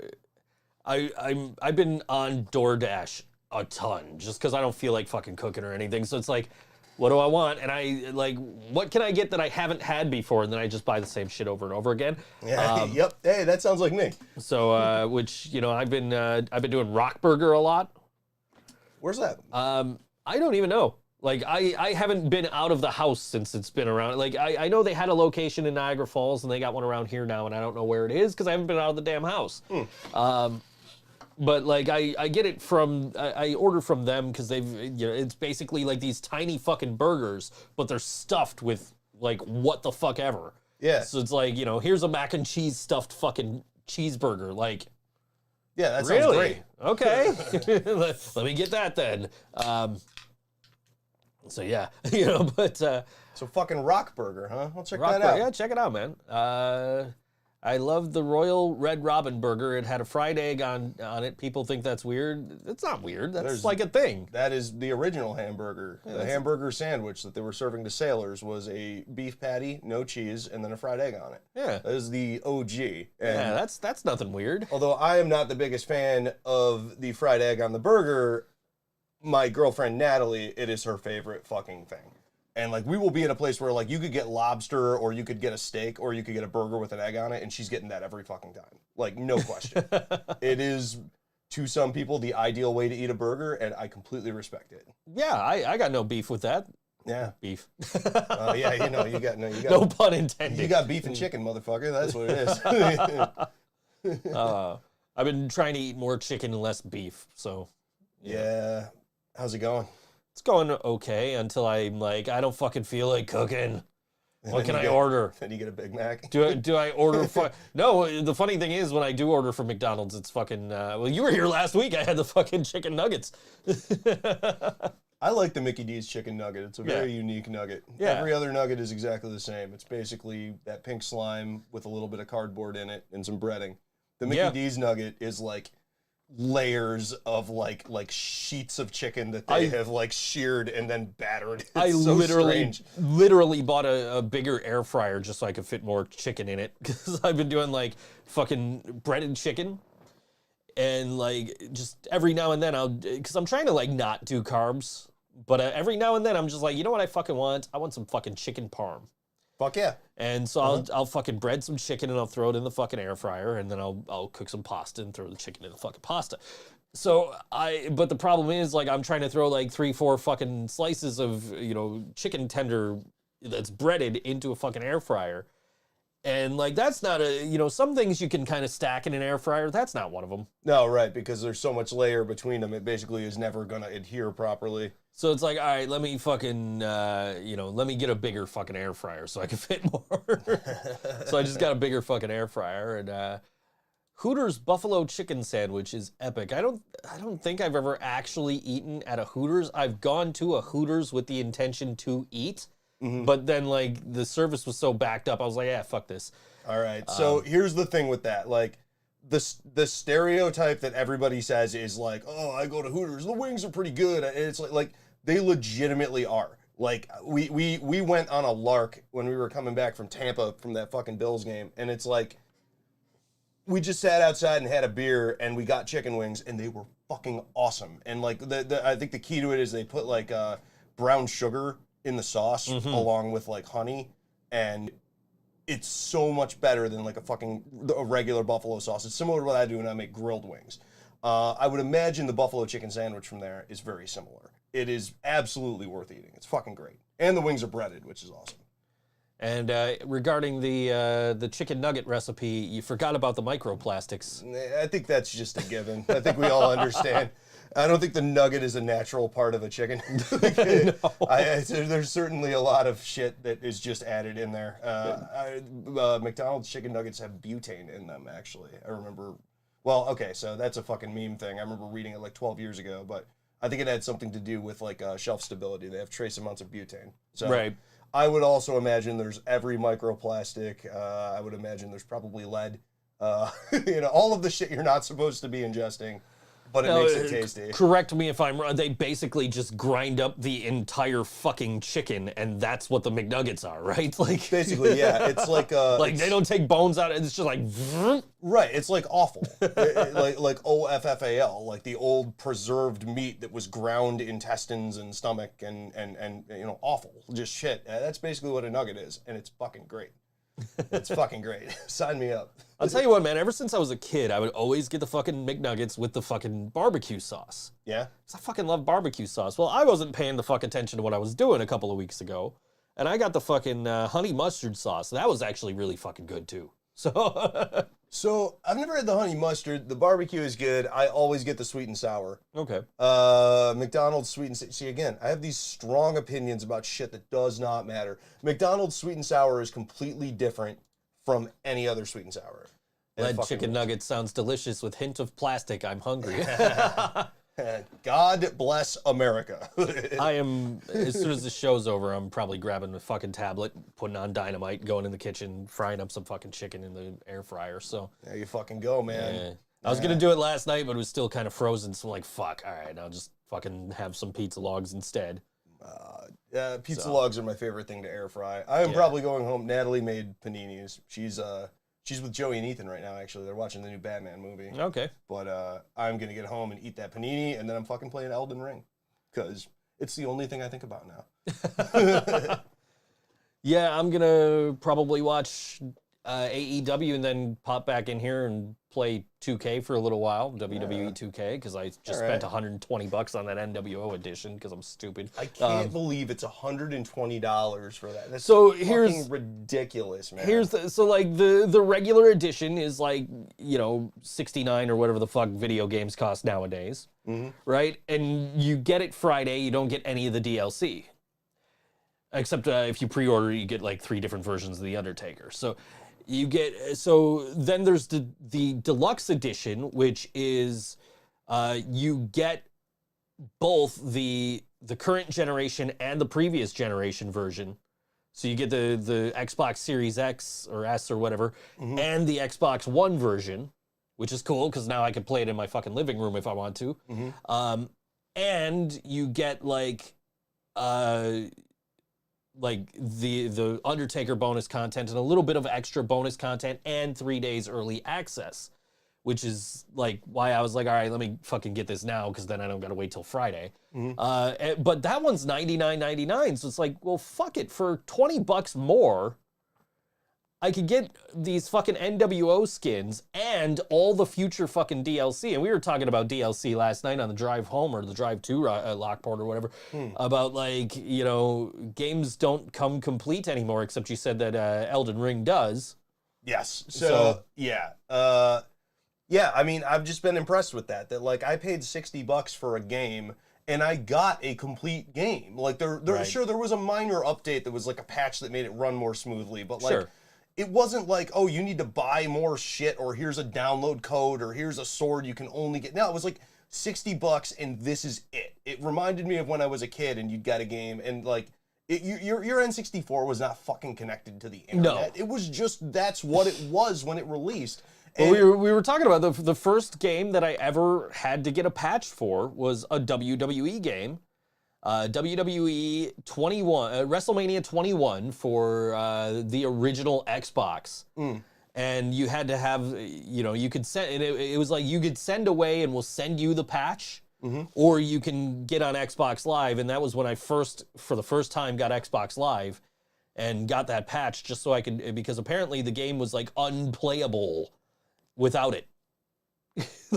I've been on DoorDash a ton just because I don't feel like fucking cooking or anything. So it's like, what do I want? And I like, what can I get that I haven't had before? And then I just buy the same shit over and over again. Yeah, yep. Hey, that sounds like me. So, which, you know, I've been doing Rock Burger a lot. Where's that? I don't even know. Like, I haven't been out of the house since it's been around. Like, I know they had a location in Niagara Falls, and they got one around here now, and I don't know where it is because I haven't been out of the damn house. But like I get it from I order from them because they've, you know, it's basically like these tiny fucking burgers, but they're stuffed with like what the fuck ever. Yeah. So it's like, you know, here's a mac and cheese stuffed fucking cheeseburger. Like, Yeah, that sounds really? great. Okay. Let me get that then. So yeah, you know, but So fucking Rock Burger, huh? I'll check Rock that Burger, out. yeah, check it out, man. I love the Royal Red Robin burger. It had a fried egg on it. People think that's weird. It's not weird. That's like a thing. That is the original hamburger. The hamburger sandwich that they were serving to sailors was a beef patty, no cheese, and then a fried egg on it. Yeah. That is the OG. And Yeah, that's nothing weird. although I am not the biggest fan of the fried egg on the burger, my girlfriend Natalie, it is her favorite fucking thing. And like, we will be in a place where like you could get lobster, or you could get a steak, or you could get a burger with an egg on it, and she's getting that every fucking time. Like, no question. It is, to some people, the ideal way to eat a burger, and I completely respect it. Yeah, I got no beef with that. Yeah. Beef. Yeah, you know, you got No pun intended. you got beef and chicken, motherfucker. That's what it is. I've been trying to eat more chicken and less beef, so Yeah. How's it going? it's going okay until I'm like, I don't fucking feel like cooking. What can I order? Then you get a Big Mac. Do I order? No, the funny thing is when I do order from McDonald's, it's fucking. Well, you were here last week. I had the fucking chicken nuggets. I like the Mickey D's chicken nugget. It's a very unique nugget. Yeah. Every other nugget is exactly the same. It's basically that pink slime with a little bit of cardboard in it and some breading. The Mickey D's nugget is like layers of like sheets of chicken that they have like sheared and then battered. It's I so literally strange. bought a bigger air fryer just so I could fit more chicken in it because I've been doing like fucking breaded chicken. And like just every now and then because I'm trying to like not do carbs, but every now and then I'm just like, you know what I fucking want? I want some fucking chicken parm. Fuck yeah. And so I'll fucking bread some chicken and I'll throw it in the fucking air fryer, and then I'll cook some pasta and throw the chicken in the fucking pasta. So but the problem is like I'm trying to throw like 3-4 fucking slices of, you know, chicken tender that's breaded into a fucking air fryer. And like that's not you know, some things you can kind of stack in an air fryer. That's not one of them. No, right, because there's so much layer between them, it basically is never gonna adhere properly. So it's like, all right, let me fucking, you know, let me get a bigger fucking air fryer so I can fit more. So I just got a bigger fucking air fryer, and Hooters buffalo chicken sandwich is epic. I don't think I've ever actually eaten at a Hooters. I've gone to a Hooters with the intention to eat, but then like the service was so backed up, I was like, yeah, fuck this. All right, so here's the thing with that, like, the stereotype that everybody says is like, oh, I go to Hooters, the wings are pretty good. And it's like they legitimately are. Like we went on a lark when we were coming back from Tampa from that fucking Bills game, and it's like we just sat outside and had a beer and we got chicken wings and they were fucking awesome. And like I think the key to it is they put like brown sugar in the sauce along with like honey, and it's so much better than like a regular buffalo sauce. It's similar to what I do when I make grilled wings. I would imagine the buffalo chicken sandwich from there is very similar. It is absolutely worth eating. It's fucking great. And the wings are breaded, which is awesome. And regarding the chicken nugget recipe, you forgot about the microplastics. I think that's just a given. I think we all understand. I don't think the nugget is a natural part of a chicken. There's certainly a lot of shit that is just added in there. McDonald's chicken nuggets have butane in them, actually. I remember, well, okay, so that's a fucking meme thing. I remember reading it like 12 years ago, but I think it had something to do with like shelf stability. They have trace amounts of butane. So right. I would also imagine there's every microplastic. I would imagine there's probably lead. You know, all of the shit you're not supposed to be ingesting, but it makes it tasty. Correct me if I'm wrong. They basically just grind up the entire fucking chicken, and that's what the McNuggets are, right? Like basically, yeah. It's like like they don't take bones out. It's just like right. It's like awful, like OFFAL, like the old preserved meat that was ground intestines and stomach and you know, awful, just shit. That's basically what a nugget is, and it's fucking great. It's fucking great. Sign me up. I'll tell you what, man, ever since I was a kid, I would always get the fucking McNuggets with the fucking barbecue sauce. Yeah? Because I fucking love barbecue sauce. Well, I wasn't paying the fuck attention to what I was doing a couple of weeks ago, and I got the fucking honey mustard sauce. That was actually really fucking good, too. So... So, I've never had the honey mustard. The barbecue is good. I always get the sweet and sour. Okay. McDonald's sweet and sour. See, again, I have these strong opinions about shit that does not matter. McDonald's sweet and sour is completely different from any other sweet and sour. Lead chicken nuggets sounds delicious with hint of plastic. I'm hungry. God bless America. I am, as soon as the show's over, I'm probably grabbing the fucking tablet, putting on dynamite, going in the kitchen, frying up some fucking chicken in the air fryer, so. There you fucking go, man. Yeah. I was gonna do it last night, but it was still kind of frozen, so I'm like, fuck, all right, I'll just fucking have some pizza logs instead. Pizza logs are my favorite thing to air fry. I am probably going home. Natalie made paninis. She's with Joey and Ethan right now, actually. They're watching the new Batman movie. Okay. But I'm going to get home and eat that panini, and then I'm fucking playing Elden Ring. Because it's the only thing I think about now. Yeah, I'm going to probably watch AEW and then pop back in here and play 2K for a little while, WWE 2K, because I just spent $120 on that NWO edition because I'm stupid. I can't believe it's $120 for that. That's so fucking ridiculous, man. The regular edition is like, you know, $69 or whatever the fuck video games cost nowadays, right? And you get it Friday, you don't get any of the DLC. Except if you pre-order, you get like 3 different versions of The Undertaker. So then there's the deluxe edition, which is you get both the current generation and the previous generation version. So you get the Xbox Series X or S or whatever, and the Xbox One version, which is cool because now I can play it in my fucking living room if I want to. And you get like the Undertaker bonus content and a little bit of extra bonus content and 3 days early access, which is like why I was like, all right, let me fucking get this now because then I don't got to wait till Friday. But that one's $99.99, so it's like, well, fuck it, for $20 more, I could get these fucking NWO skins and all the future fucking DLC. And we were talking about DLC last night on the drive home or the drive to Lockport or whatever, about like, you know, games don't come complete anymore, except you said that Elden Ring does. Yes. So yeah. Yeah, I mean, I've just been impressed with that like I paid $60 for a game and I got a complete game. Like sure there was a minor update that was like a patch that made it run more smoothly, but like it wasn't like, oh, you need to buy more shit or here's a download code or here's a sword you can only get. No, it was like $60 and this is it. It reminded me of when I was a kid and you'd get a game and like your N64 was not fucking connected to the internet. No. It was just, that's what it was when it released. Well, we were talking about the first game that I ever had to get a patch for was a WWE game. WWE 21, WrestleMania 21 for the original Xbox. And you had to have, you know, you could send, and it was like you could send away and we'll send you the patch, or you can get on Xbox Live. And that was when I for the first time, got Xbox Live and got that patch just so I could, because apparently the game was like unplayable without it.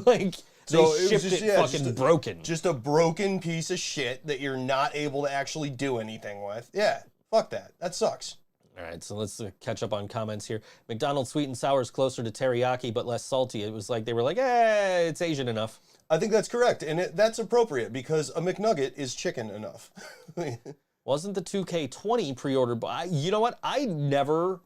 Like, so they shipped it fucking broken. Just a broken piece of shit that you're not able to actually do anything with. Yeah, fuck that. That sucks. All right, so let's catch up on comments here. McDonald's sweet and sour is closer to teriyaki, but less salty. It was like, they were like, it's Asian enough. I think that's correct, and that's appropriate, because a McNugget is chicken enough. Wasn't the 2K20 pre-order, but you know what? I never...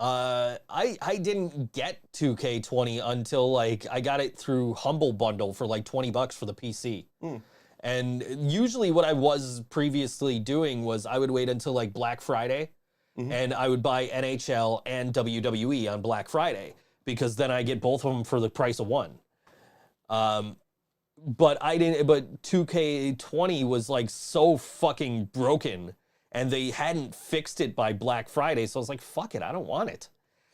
I didn't get 2K20 until like I got it through Humble Bundle for like $20 for the PC. And usually what I was previously doing was I would wait until like Black Friday and I would buy NHL and WWE on Black Friday because then I get both of them for the price of one. But I didn't, but 2K20 was like so fucking broken and they hadn't fixed it by Black Friday. So I was like, fuck it, I don't want it.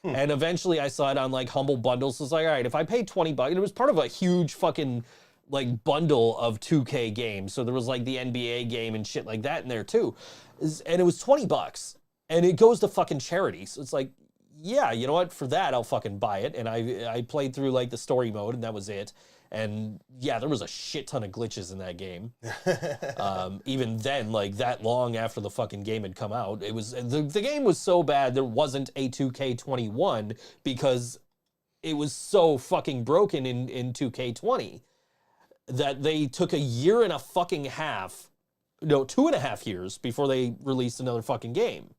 And eventually I saw it on like Humble Bundles. So I was like, all right, if I paid $20, and it was part of a huge fucking like bundle of 2K games. So there was like the NBA game and shit like that in there too. And it was $20 and it goes to fucking charity. So it's like, yeah, you know what? For that, I'll fucking buy it. And I played through like the story mode and that was it. And yeah, there was a shit ton of glitches in that game. Even then, like that long after the fucking game had come out, it was the game was so bad there wasn't a 2K21 because it was so fucking broken in 2K20 that they took a year and a fucking half, no, 2.5 years before they released another fucking game.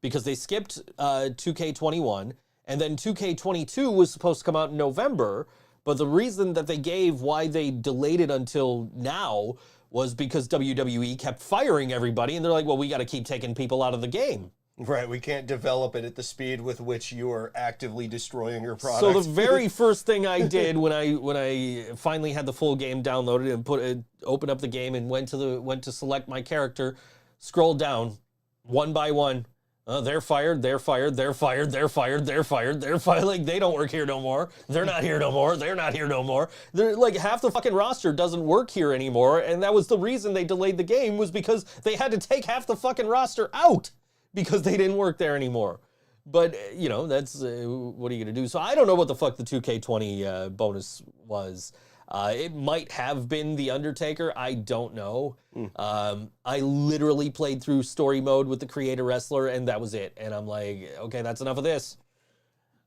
Because they skipped 2K21 and then 2K22 was supposed to come out in November. But the reason that they gave why they delayed it until now was because WWE kept firing everybody. And they're like, well, we got to keep taking people out of the game. Right. We can't develop it at the speed with which you are actively destroying your product. So the very first thing I did when I finally had the full game downloaded and opened up the game and went to select my character, scrolled down one by one. They're fired, they're fired, they're fired, they're fired, they're fired, they're fired. Like, they don't work here no more. They're not here no more. They're not here no more. They're like, half the fucking roster doesn't work here anymore. And that was the reason they delayed the game, was because they had to take half the fucking roster out because they didn't work there anymore. But, you know, that's, what are you going to do? So I don't know what the fuck the 2K20 bonus was. It might have been The Undertaker. I don't know. I literally played through story mode with the creator wrestler, and that was it. And I'm like, okay, that's enough of this.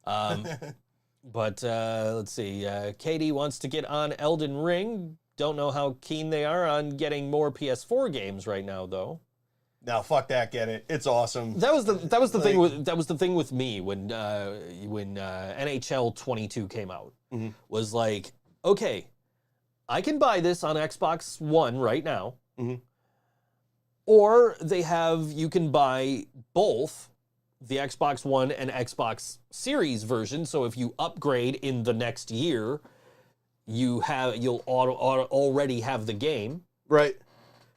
But let's see. Katie wants to get on Elden Ring. Don't know how keen they are on getting more PS4 games right now, though. No, fuck that. Get it. It's awesome. That was the thing with me when NHL 22 came out. Was like, okay, I can buy this on Xbox One right now. Or you can buy both the Xbox One and Xbox Series version. So if you upgrade in the next year, you'll already have the game. Right.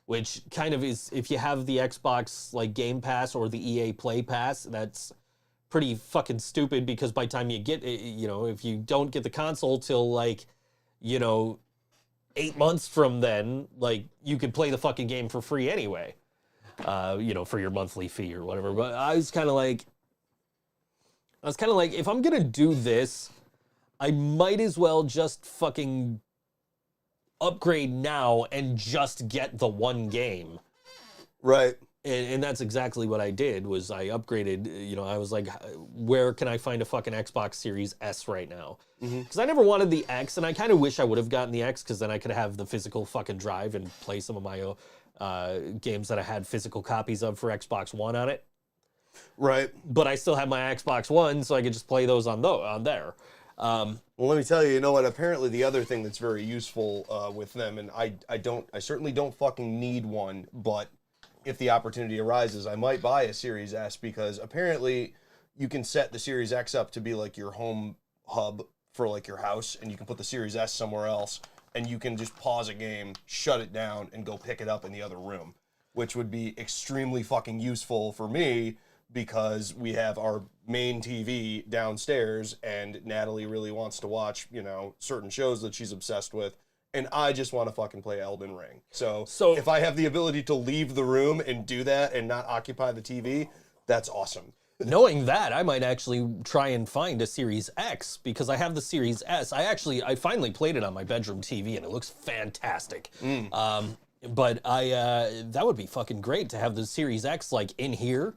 Which kind of is, if you have the Xbox like Game Pass or the EA Play Pass, that's pretty fucking stupid because by the time you get, you know, if you don't get the console till like, you know, 8 months from then, like you could play the fucking game for free anyway, you know, for your monthly fee or whatever. But I was kind of like, if I'm gonna do this, I might as well just fucking upgrade now and just get the one game. Right. And that's exactly what I did, was I upgraded, you know, I was like, where can I find a fucking Xbox Series S right now? Because I never wanted the X, and I kind of wish I would have gotten the X, because then I could have the physical fucking drive and play some of my games that I had physical copies of for Xbox One on it. Right. But I still have my Xbox One, so I could just play those on there. Well, let me tell you, you know what? Apparently, the other thing that's very useful with them, and I certainly don't fucking need one, but if the opportunity arises, I might buy a Series S, because apparently you can set the Series X up to be like your home hub for like your house, and you can put the Series S somewhere else, and you can just pause a game, shut it down, and go pick it up in the other room, which would be extremely fucking useful for me, because we have our main TV downstairs, and Natalie really wants to watch, you know, certain shows that she's obsessed with, and I just want to fucking play Elden Ring. So if I have the ability to leave the room and do that and not occupy the TV, that's awesome. Knowing that, I might actually try and find a Series X, because I have the Series S. I finally played it on my bedroom TV, and it looks fantastic. But that would be fucking great to have the Series X like in here.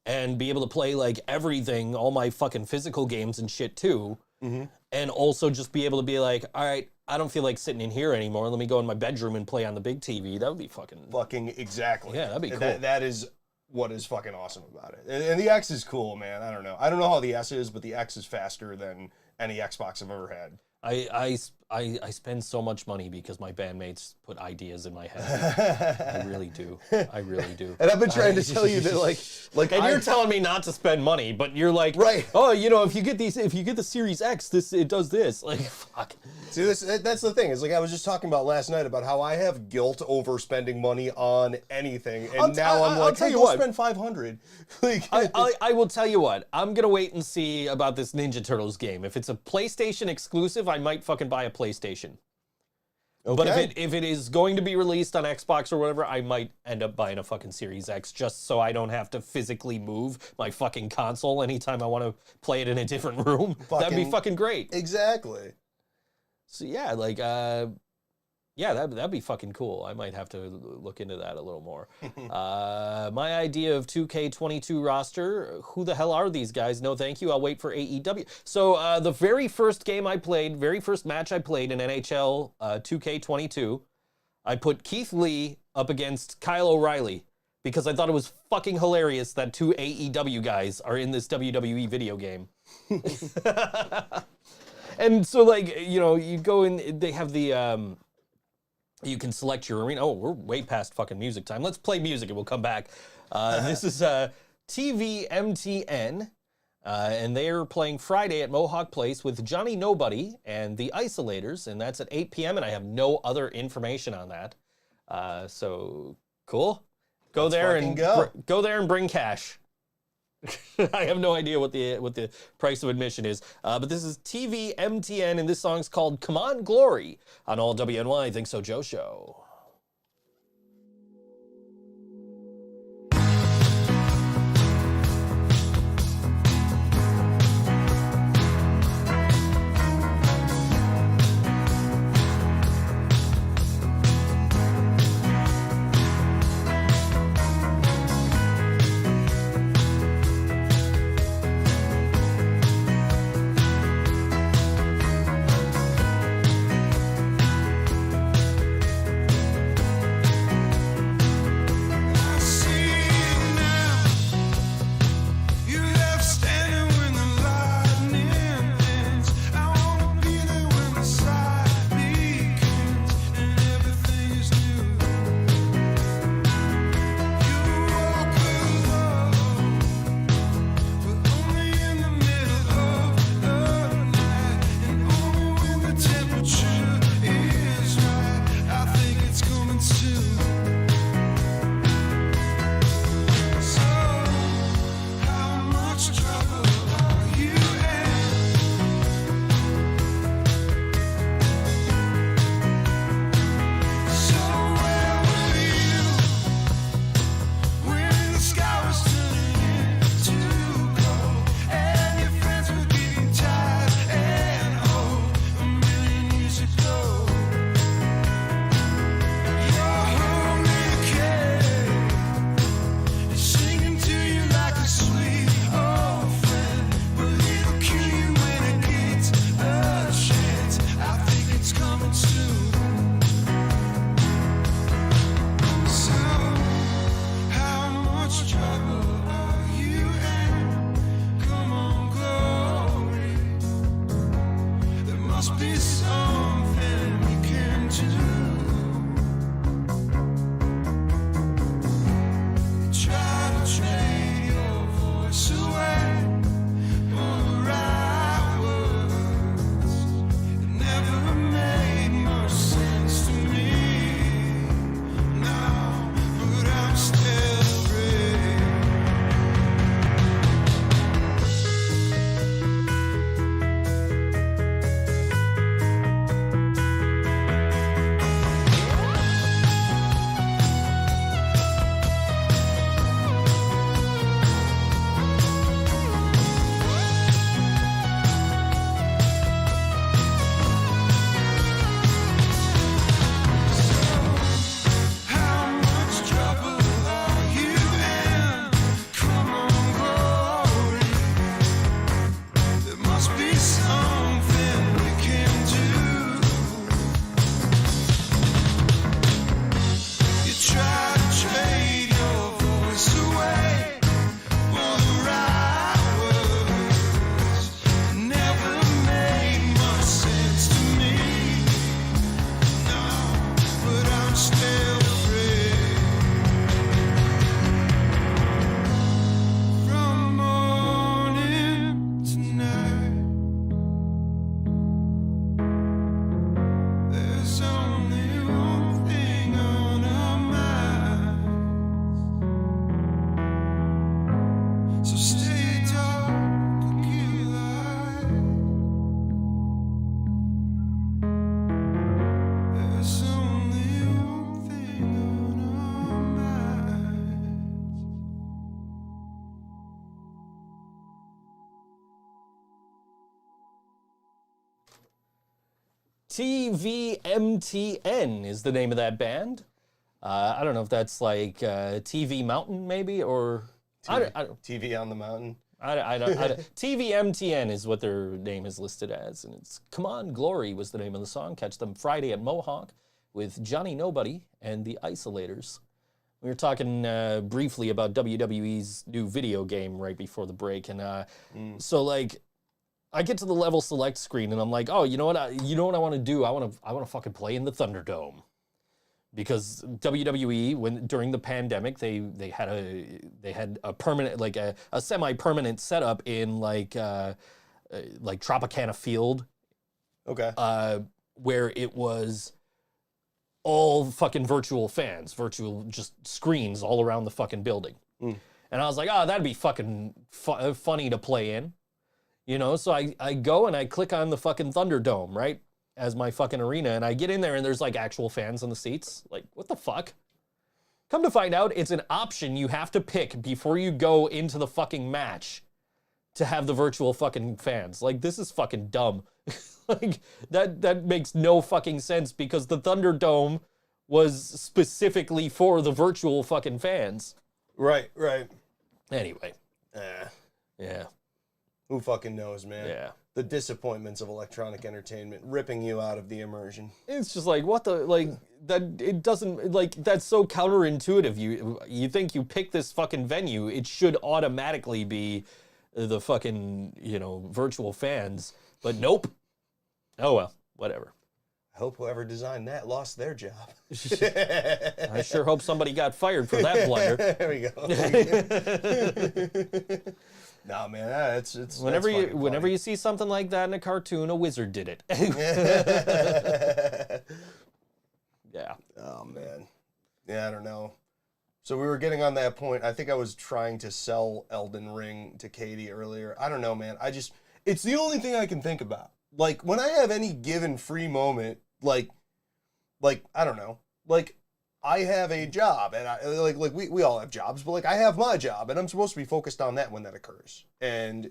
And be able to play like everything, all my fucking physical games and shit too. And also just be able to be like, all right, I don't feel like sitting in here anymore. Let me go in my bedroom and play on the big TV. That would be fucking exactly. Yeah, that'd be cool. That is what is fucking awesome about it. And the X is cool, man. I don't know how the S is, but the X is faster than any Xbox I've ever had. I spend so much money because my bandmates put ideas in my head. I really do. And I've been trying to tell you that, like, and you're telling me not to spend money, but you're like, right? Oh, you know, if you get the Series X, it does this. Like, fuck. See, that's the thing. Is like I was just talking about last night about how I have guilt over spending money on anything, and I'm like, hey, go spend $500. Like, I will tell you what. I'm gonna wait and see about this Ninja Turtles game. If it's a PlayStation exclusive, I might fucking buy a PlayStation. Okay. But if it is going to be released on Xbox or whatever, I might end up buying a fucking Series X, just so I don't have to physically move my fucking console anytime I want to play it in a different room. That'd be fucking great. Exactly. So yeah, like, yeah, that'd be fucking cool. I might have to look into that a little more. My idea of 2K22 roster, who the hell are these guys? No, thank you. I'll wait for AEW. So the very first match I played in NHL 2K22, I put Keith Lee up against Kyle O'Reilly, because I thought it was fucking hilarious that two AEW guys are in this WWE video game. And so, like, you know, you go in, they have the, you can select your arena. Oh, we're way past fucking music time. Let's play music and we'll come back. This is TVMTN, and they're playing Friday at Mohawk Place with Johnny Nobody and the Isolators, and that's at 8 p.m., and I have no other information on that. So, cool. Go there and bring cash. I have no idea what the price of admission is, but this is TVMTN, and this song's called "Come On Glory" on all WNY ThinkSoJoE show. must be something we can do. Try to trade your voice away for the right words. It never made much sense to me now, but I'm still afraid. How much trouble are you in? Come on, glory. There must be something we can do. You try to trade your voice away for the right words. Never made much sense to me. No, but I'm still afraid. From morning to night, there's only one thing on our minds. So stay dark and keep light. There's only one thing on our minds. TVMTN is the name of that band. I don't know if that's like TV Mountain maybe, or I don't. TV on the mountain. I don't. TVMTN is what their name is listed as, and it's "Come On Glory" was the name of the song. Catch them Friday at Mohawk with Johnny Nobody and the Isolators. We were talking briefly about WWE's new video game right before the break, and so like I get to the level select screen, and I'm like, oh, you know what I want to do? I want to fucking play in the Thunderdome. Because WWE, during the pandemic, they had a permanent, like a semi-permanent setup in like Tropicana Field, Okay. where it was all fucking virtual fans, virtual just screens all around the fucking building. And I was like, oh, that'd be fucking funny to play in, you know? So I go and I click on the fucking Thunderdome, right? As my fucking arena, and I get in there and there's like actual fans on the seats. Like, what the fuck? Come to find out, it's an option you have to pick before you go into the fucking match to have the virtual fucking fans. Like, this is fucking dumb. Like, that makes no fucking sense because the Thunderdome was specifically for the virtual fucking fans. Right. Anyway, Eh, yeah, who fucking knows, man? yeah. The disappointments of electronic entertainment ripping you out of the immersion. It's just like, what the, like, that, it doesn't, like, that's so counterintuitive. You think you pick this fucking venue, it should automatically be the fucking, you know, virtual fans, but nope. Oh well, whatever. I hope whoever designed that lost their job. I sure hope somebody got fired for that blunder. There we go. Nah, man, it's Whenever that's whenever you see something like that in a cartoon, a wizard did it. Yeah. Oh man. Yeah, I don't know. So we were getting on that point. I think I was trying to sell Elden Ring to Katie earlier. I don't know, man. It's the only thing I can think about. Like, when I have any given free moment, like I don't know, like, I have a job, and we all have jobs, but like, I have my job, and I'm supposed to be focused on that when that occurs. And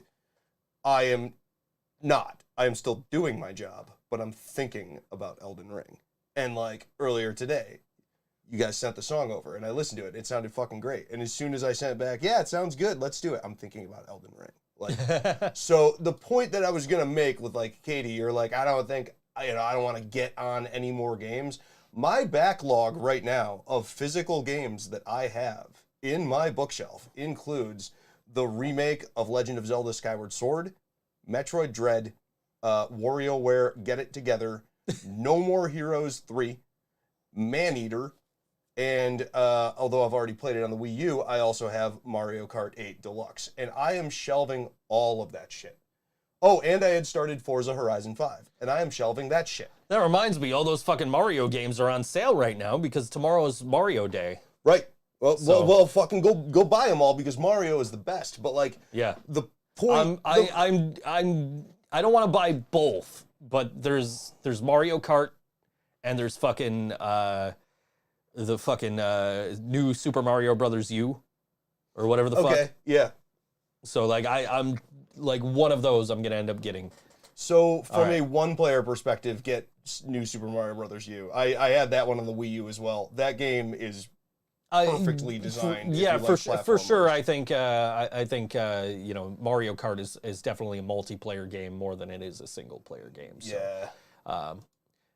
I am not. I am still doing my job, but I'm thinking about Elden Ring. And like, earlier today, you guys sent the song over, and I listened to it. It sounded fucking great. And as soon as I sent it back, yeah, it sounds good, let's do it, I'm thinking about Elden Ring. Like, so the point that I was gonna make with like Katie, you're like, I don't want to get on any more games. My backlog right now of physical games that I have in my bookshelf includes the remake of Legend of Zelda Skyward Sword, Metroid Dread, WarioWare Get It Together, No More Heroes 3, Maneater, and although I've already played it on the Wii U, I also have Mario Kart 8 Deluxe, and I am shelving all of that shit. Oh, and I had started Forza Horizon 5, and I am shelving that shit. That reminds me, all those fucking Mario games are on sale right now because tomorrow is Mario Day. Right. Well, fucking go buy them all because Mario is the best. But like, Yeah. the point. I don't want to buy both, but there's Mario Kart and there's fucking the fucking new Super Mario Brothers U or whatever the fuck. Okay. Yeah. So like I'm like one of those I'm gonna end up getting. So from a one-player perspective, get new Super Mario Brothers U. I had that one on the Wii U as well. That game is perfectly designed. Yeah, if you like for sure. platformers. I think you know, Mario Kart is definitely a multiplayer game more than it is a single player game. So, Yeah.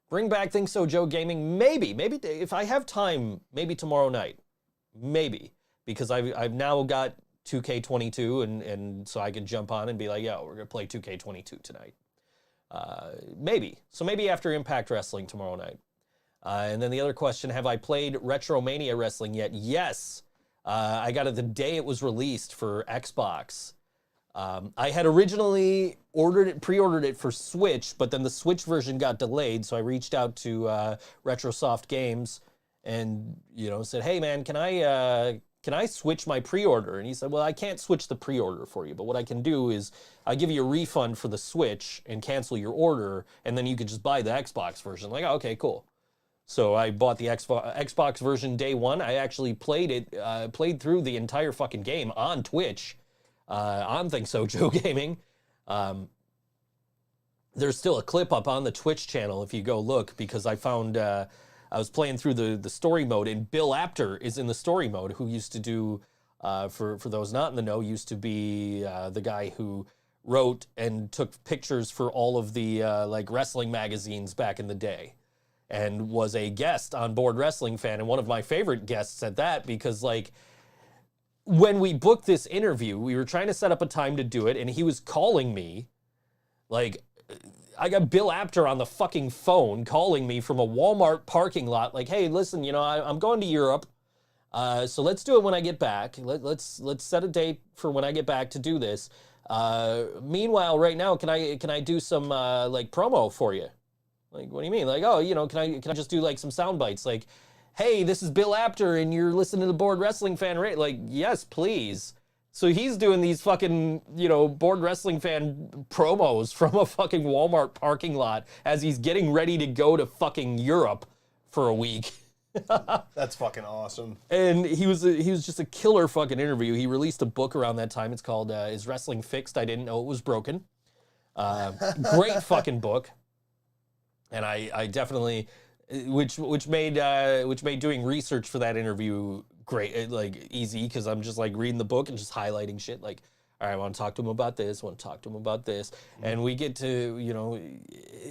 bring back ThinkSoJoE gaming. Maybe if I have time, maybe tomorrow night, maybe because I've now got 2K22 and so I could jump on and be like, yo, we're gonna play 2K22 tonight. Maybe. So maybe after Impact Wrestling tomorrow night. And then the other question, have I played Retromania Wrestling yet? Yes. I got it the day it was released for Xbox. I had originally pre-ordered it for Switch, but then the Switch version got delayed, so I reached out to Retrosoft Games and, you know, said, hey man, can I switch my pre-order? And he said, well, I can't switch the pre-order for you, but what I can do is I give you a refund for the Switch and cancel your order, and then you could just buy the Xbox version. Like, oh, okay, cool. So I bought the Xbox version day one. I actually played through the entire fucking game on Twitch, on ThinkSoJoE Gaming. There's still a clip up on the Twitch channel if you go look, because I found, I was playing through the story mode, and Bill Apter is in the story mode, who used to do, for those not in the know, used to be the guy who wrote and took pictures for all of the like wrestling magazines back in the day, and was a guest on Board Wrestling Fan, and one of my favorite guests at that, because like when we booked this interview, we were trying to set up a time to do it, and he was calling me, like, I got Bill Apter on the fucking phone calling me from a Walmart parking lot, like, hey, listen, you know, I'm going to Europe, so let's do it when I get back. Let's set a date for when I get back to do this. Meanwhile, right now, can I do some like promo for you? Like, what do you mean? Like, oh, you know, can I just do like some sound bites? Like, hey, this is Bill Apter and you're listening to the Board Wrestling Fan, right? Like, yes, please. So he's doing these fucking, you know, Board Wrestling Fan promos from a fucking Walmart parking lot as he's getting ready to go to fucking Europe for a week. That's fucking awesome. And he was just a killer fucking interview. He released a book around that time. It's called Is Wrestling Fixed? I Didn't Know It Was Broken. Great fucking book. And I definitely, which made doing research for that interview great, like easy, because I'm just like reading the book and just highlighting shit. Like, all right, I want to talk to him about this. Want to talk to him about this, and we get to, you know,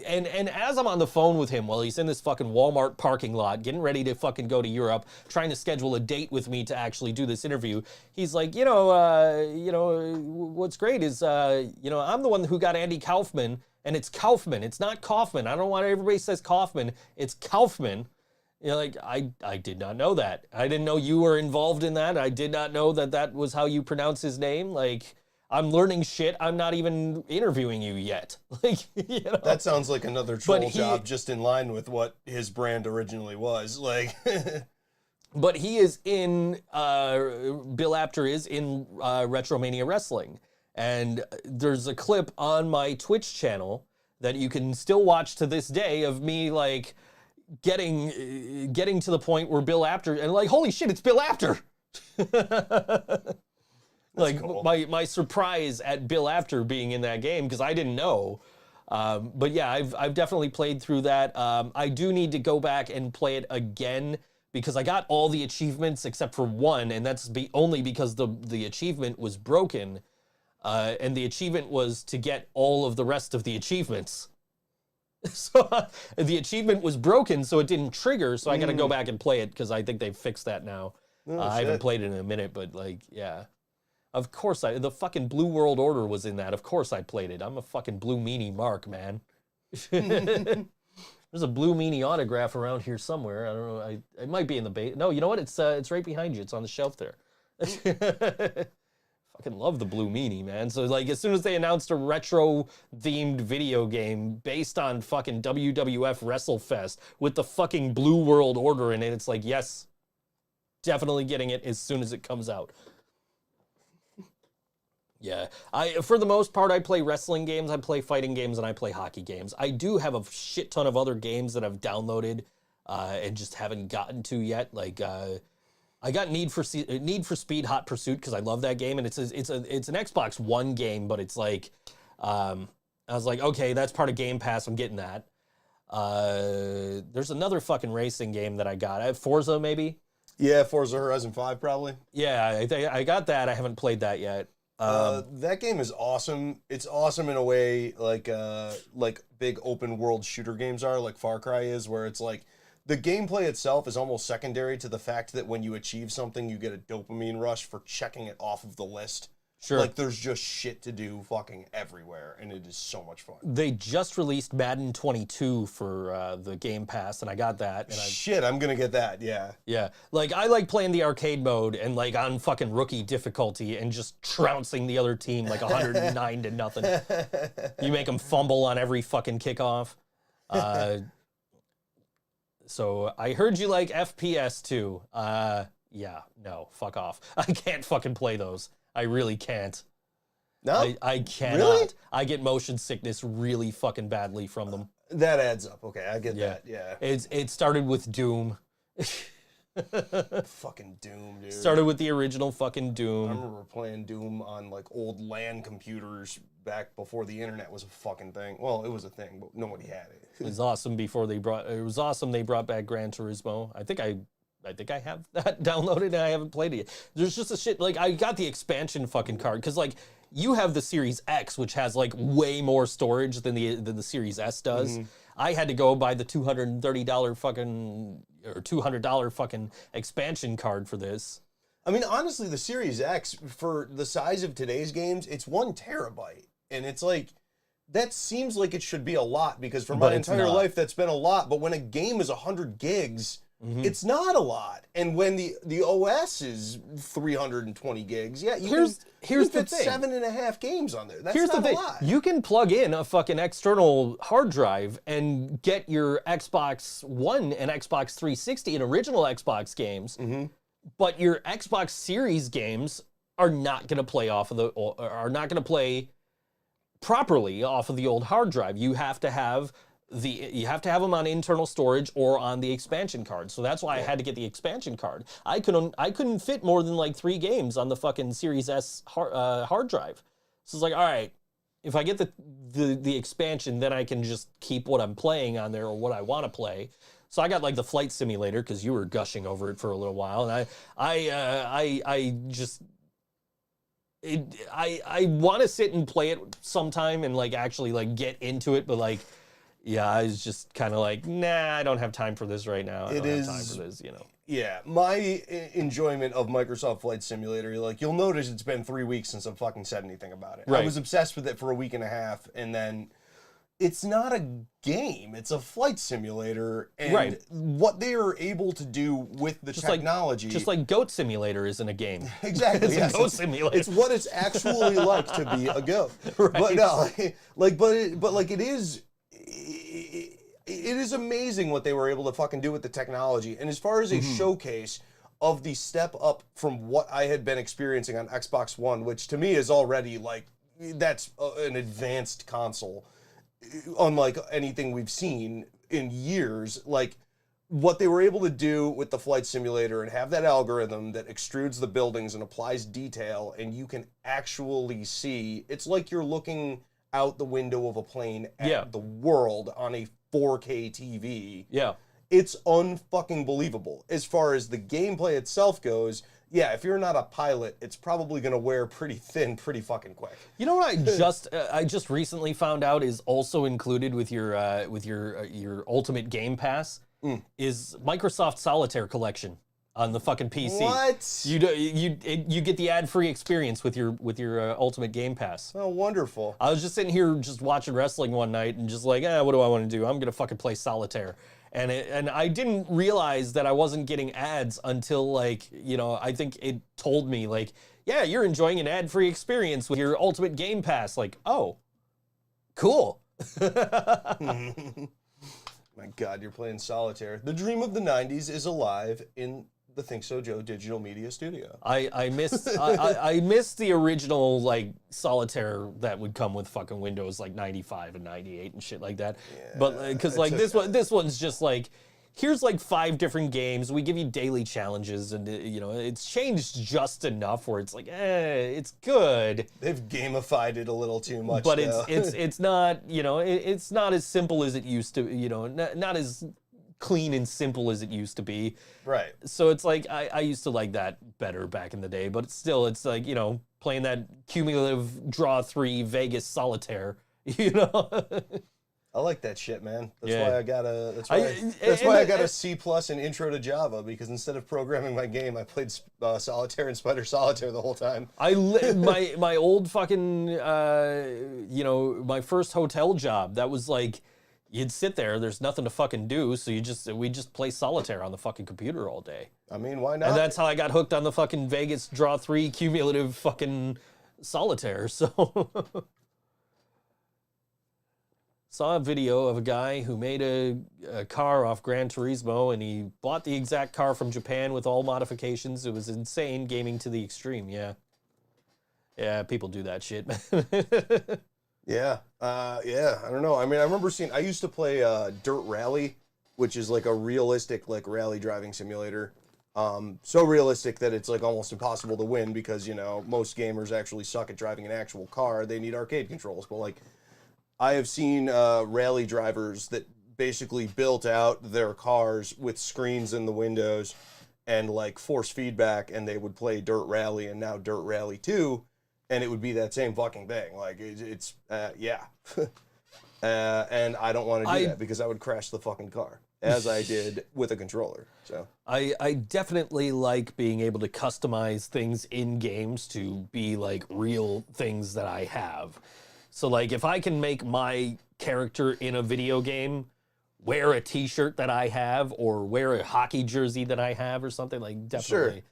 and as I'm on the phone with him while he's in this fucking Walmart parking lot, getting ready to fucking go to Europe, trying to schedule a date with me to actually do this interview, he's like, you know, what's great is, you know, I'm the one who got Andy Kaufman. And it's Kaufman. It's not Kaufman. I don't know why everybody says Kaufman. It's Kaufman. You know, like, I did not know that. I didn't know you were involved in that. I did not know that was how you pronounce his name. Like, I'm learning shit. I'm not even interviewing you yet. Like, you know. That sounds like another troll job just in line with what his brand originally was. Like, but he is in, Bill Apter is in Retromania Wrestling. And there's a clip on my Twitch channel that you can still watch to this day of me, like, getting to the point where Bill Apter, and like, holy shit, it's Bill Apter. Like, cool. my surprise at Bill Apter being in that game, because I didn't know. But yeah, I've definitely played through that. I do need to go back and play it again, because I got all the achievements except for one, and that's only because the achievement was broken. And the achievement was to get all of the rest of the achievements. So the achievement was broken, so it didn't trigger, so I gotta go back and play it, because I think they've fixed that now. I haven't played it in a minute, but like, yeah. Of course the fucking Blue World Order was in that. Of course I played it. I'm a fucking Blue Meanie Mark, man. There's a Blue Meanie autograph around here somewhere. I don't know. It might be in the base. No, you know what? It's right behind you. It's on the shelf there. Fucking love the Blue Meanie, man. So like as soon as they announced a retro themed video game based on fucking WWF WrestleFest with the fucking Blue World Order in it, it's like, yes, definitely getting it as soon as it comes out. Yeah, for the most part, I play wrestling games, I play fighting games, and I play hockey games. I do have a shit ton of other games that I've downloaded and just haven't gotten to yet. Like, I got Need for Speed Hot Pursuit because I love that game, and it's an Xbox One game, but it's like, I was like, okay, that's part of Game Pass. I'm getting that. There's another fucking racing game that I got. Forza, maybe. Yeah, Forza Horizon 5, probably. Yeah, I got that. I haven't played that yet. That game is awesome. It's awesome in a way like big open world shooter games are, like Far Cry is, where it's like the gameplay itself is almost secondary to the fact that when you achieve something, you get a dopamine rush for checking it off of the list. Sure. Like there's just shit to do fucking everywhere, and it is so much fun. They just released Madden 22 for the Game Pass, and I got that. And Shit, I'm gonna get that, yeah. Yeah, like I like playing the arcade mode and like on fucking rookie difficulty and just trouncing the other team like 109 to nothing. You make them fumble on every fucking kickoff. So I heard you like FPS too. Yeah, no, fuck off. I can't fucking play those. I really can't. No? I cannot. Really? I get motion sickness really fucking badly from them. That adds up. Okay, I get that, yeah. It started with Doom. Fucking Doom, dude. Started with the original fucking I Doom. remember playing Doom on like old LAN computers back before the internet was a fucking thing. Well, it was a thing, but nobody had it. It was awesome before they brought. It was awesome they brought back Gran Turismo. I think I have that downloaded and I haven't played it yet. There's just a shit, like I got the expansion fucking card because like you have the Series X, which has like way more storage than the Series S does. Mm-hmm. I had to go buy the $230 fucking or $200 fucking expansion card for this. I mean, honestly, the Series X, for the size of today's games, it's 1 terabyte. And it's like, that seems like it should be a lot because for my entire life, that's been a lot. But when a game is 100 gigs, it's not a lot. And when the OS is 320 gigs, yeah, Here's the fit thing. 7.5 games on there. That's Here's not the thing. a lot. You can plug in a fucking external hard drive and get your Xbox One and Xbox 360 and original Xbox games, but your Xbox Series games are not going to play properly off of the old hard drive. You have to have them on internal storage or on the expansion card. So that's why I had to get the expansion card. I couldn't fit more than like 3 games on the fucking Series S hard drive. So it's like, all right, if I get the expansion, then I can just keep what I'm playing on there or what I want to play. So I got like the flight simulator because you were gushing over it for a little while, and I want to sit and play it sometime and like actually like get into it, but like. Yeah, I was just kind of like, nah, I don't have time for this right now. I don't have time for this, you know. Yeah, my enjoyment of Microsoft Flight Simulator, like, you'll notice it's been 3 weeks since I've fucking said anything about it. Right. I was obsessed with it for a week and a half, and then it's not a game, it's a flight simulator, and what they are able to do with the technology. Just like Goat Simulator isn't a game. Exactly, It's yes. a goat simulator. It's what it's actually like to be a goat. Right. But no, but it is... It is amazing what they were able to fucking do with the technology. And as far as a showcase of the step up from what I had been experiencing on Xbox One, which to me is already like, that's an advanced console, unlike anything we've seen in years, like what they were able to do with the flight simulator and have that algorithm that extrudes the buildings and applies detail, and you can actually see, it's like you're looking out the window of a plane at the world on a 4K TV. Yeah. It's unfucking believable. As far as the gameplay itself goes, yeah, if you're not a pilot, it's probably going to wear pretty thin pretty fucking quick. You know what I just recently found out is also included with your Ultimate Game Pass is Microsoft Solitaire Collection. on the fucking PC. What? You get the ad-free experience with your Ultimate Game Pass. Oh, wonderful. I was just sitting here just watching wrestling one night and just like, what do I want to do? I'm gonna fucking play solitaire. And I didn't realize that I wasn't getting ads until like, I think it told me like, yeah, you're enjoying an ad-free experience with your Ultimate Game Pass. Like, oh, cool. My God, you're playing solitaire. The dream of the 90s is alive in the ThinkSoJoE digital media studio. I miss the original like solitaire that would come with fucking Windows like 95 and 98 and shit like that. Yeah, but because like this one's just like, here's like 5 different games. We give you daily challenges, and it's changed just enough where it's like, it's good. They've gamified it a little too much. But though. it's not it's not as simple as it used to. Not as clean and simple as it used to be. Right. So it's like I used to like that better back in the day, but it's like, playing that cumulative draw 3 Vegas solitaire, I like that shit, man. That's Yeah. why I got a. That's why I got a C+ in Intro to Java, because instead of programming my game, I played Solitaire and Spider Solitaire the whole time. My old fucking my first hotel job, that was like, you'd sit there, there's nothing to fucking do, so we just play solitaire on the fucking computer all day. I mean, why not? And that's how I got hooked on the fucking Vegas draw 3 cumulative fucking solitaire. So saw a video of a guy who made a car off Gran Turismo, and he bought the exact car from Japan with all modifications. It was insane, gaming to the extreme. Yeah, people do that shit. Yeah. I don't know. I mean, I used to play Dirt Rally, which is like a realistic like rally driving simulator. So realistic that it's like almost impossible to win because, most gamers actually suck at driving an actual car. They need arcade controls. But like, I have seen rally drivers that basically built out their cars with screens in the windows and like force feedback, and they would play Dirt Rally and now Dirt Rally 2. And it would be that same fucking thing. Like, it's yeah. And I don't want to do that because I would crash the fucking car, as I did with a controller. So I definitely like being able to customize things in games to be like real things that I have. So like, if I can make my character in a video game wear a t-shirt that I have, or wear a hockey jersey that I have or something, like, definitely. Sure.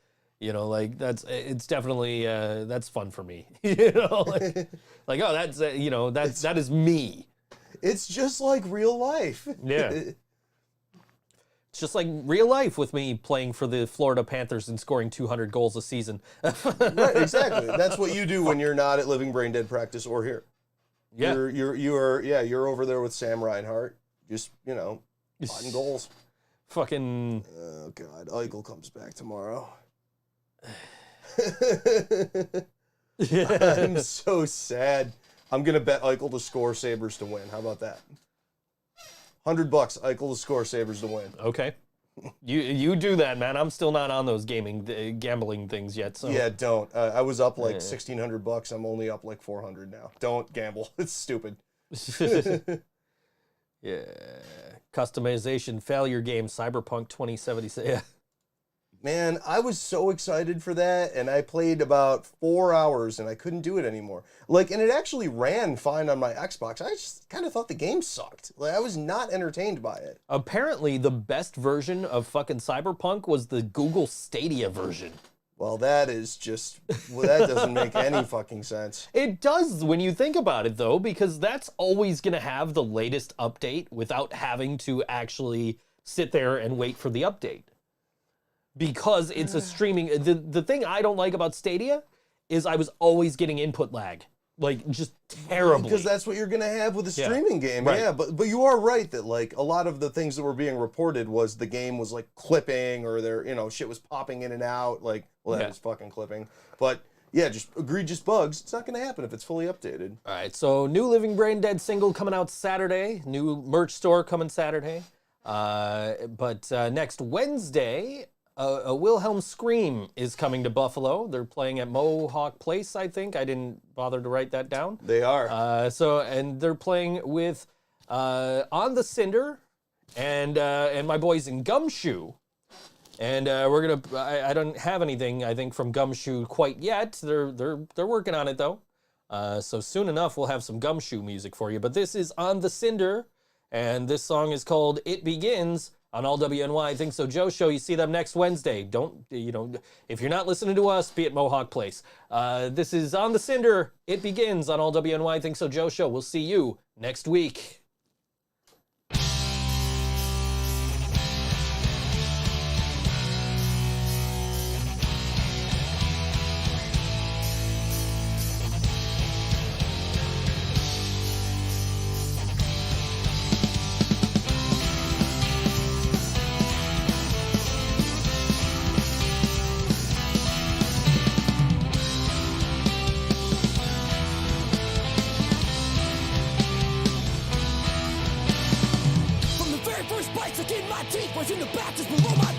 It's definitely, that's fun for me. Like, oh, that's, that is me. It's just like real life. Yeah. It's just like real life with me playing for the Florida Panthers and scoring 200 goals a season. Right, exactly. That's what you do when you're not at Living Brain Dead practice or here. Yeah. You're over there with Sam Reinhart, just, potting goals. Fucking. Oh, God. Eichel comes back tomorrow. I'm so sad. I'm gonna bet Eichel to score, Sabres to win. How about that? $100 Eichel to score, Sabres to win. Okay, you do that, man. I'm still not on those gambling things yet. So yeah, don't. I was up like $1,600. I'm only up like 400 now. Don't gamble. It's stupid. Yeah, customization failure game Cyberpunk 2077. Yeah. Man, I was so excited for that, and I played about 4 hours, and I couldn't do it anymore. Like, and it actually ran fine on my Xbox. I just kind of thought the game sucked. Like, I was not entertained by it. Apparently, the best version of fucking Cyberpunk was the Google Stadia version. Well, that is just, that doesn't make any fucking sense. It does when you think about it, though, because that's always going to have the latest update without having to actually sit there and wait for the update. Because it's a streaming. The thing I don't like about Stadia is I was always getting input lag. Like, just terribly. Because that's what you're going to have with a streaming game. Right. Yeah, but you are right that, like, a lot of the things that were being reported was the game was, like, clipping, or shit was popping in and out. Like, well, that was fucking clipping. But, yeah, just egregious bugs. It's not going to happen if it's fully updated. All right, so new Living Brain Dead single coming out Saturday. New merch store coming Saturday. But next Wednesday, a Wilhelm Scream is coming to Buffalo. They're playing at Mohawk Place, I think. I didn't bother to write that down. They are. And they're playing with On The Cinder and my boys in Gumshoe. And we're gonna. I don't have anything, I think, from Gumshoe quite yet. They're working on it though. So soon enough, we'll have some Gumshoe music for you. But this is On The Cinder, and this song is called It Begins on All WNY Think So Joe Show. You see them next Wednesday. Don't, if you're not listening to us, be at Mohawk Place. This is On The Cinder. It Begins on All WNY Think So Joe Show. We'll see you next week. From the very first bites that in my teeth was in the back just below my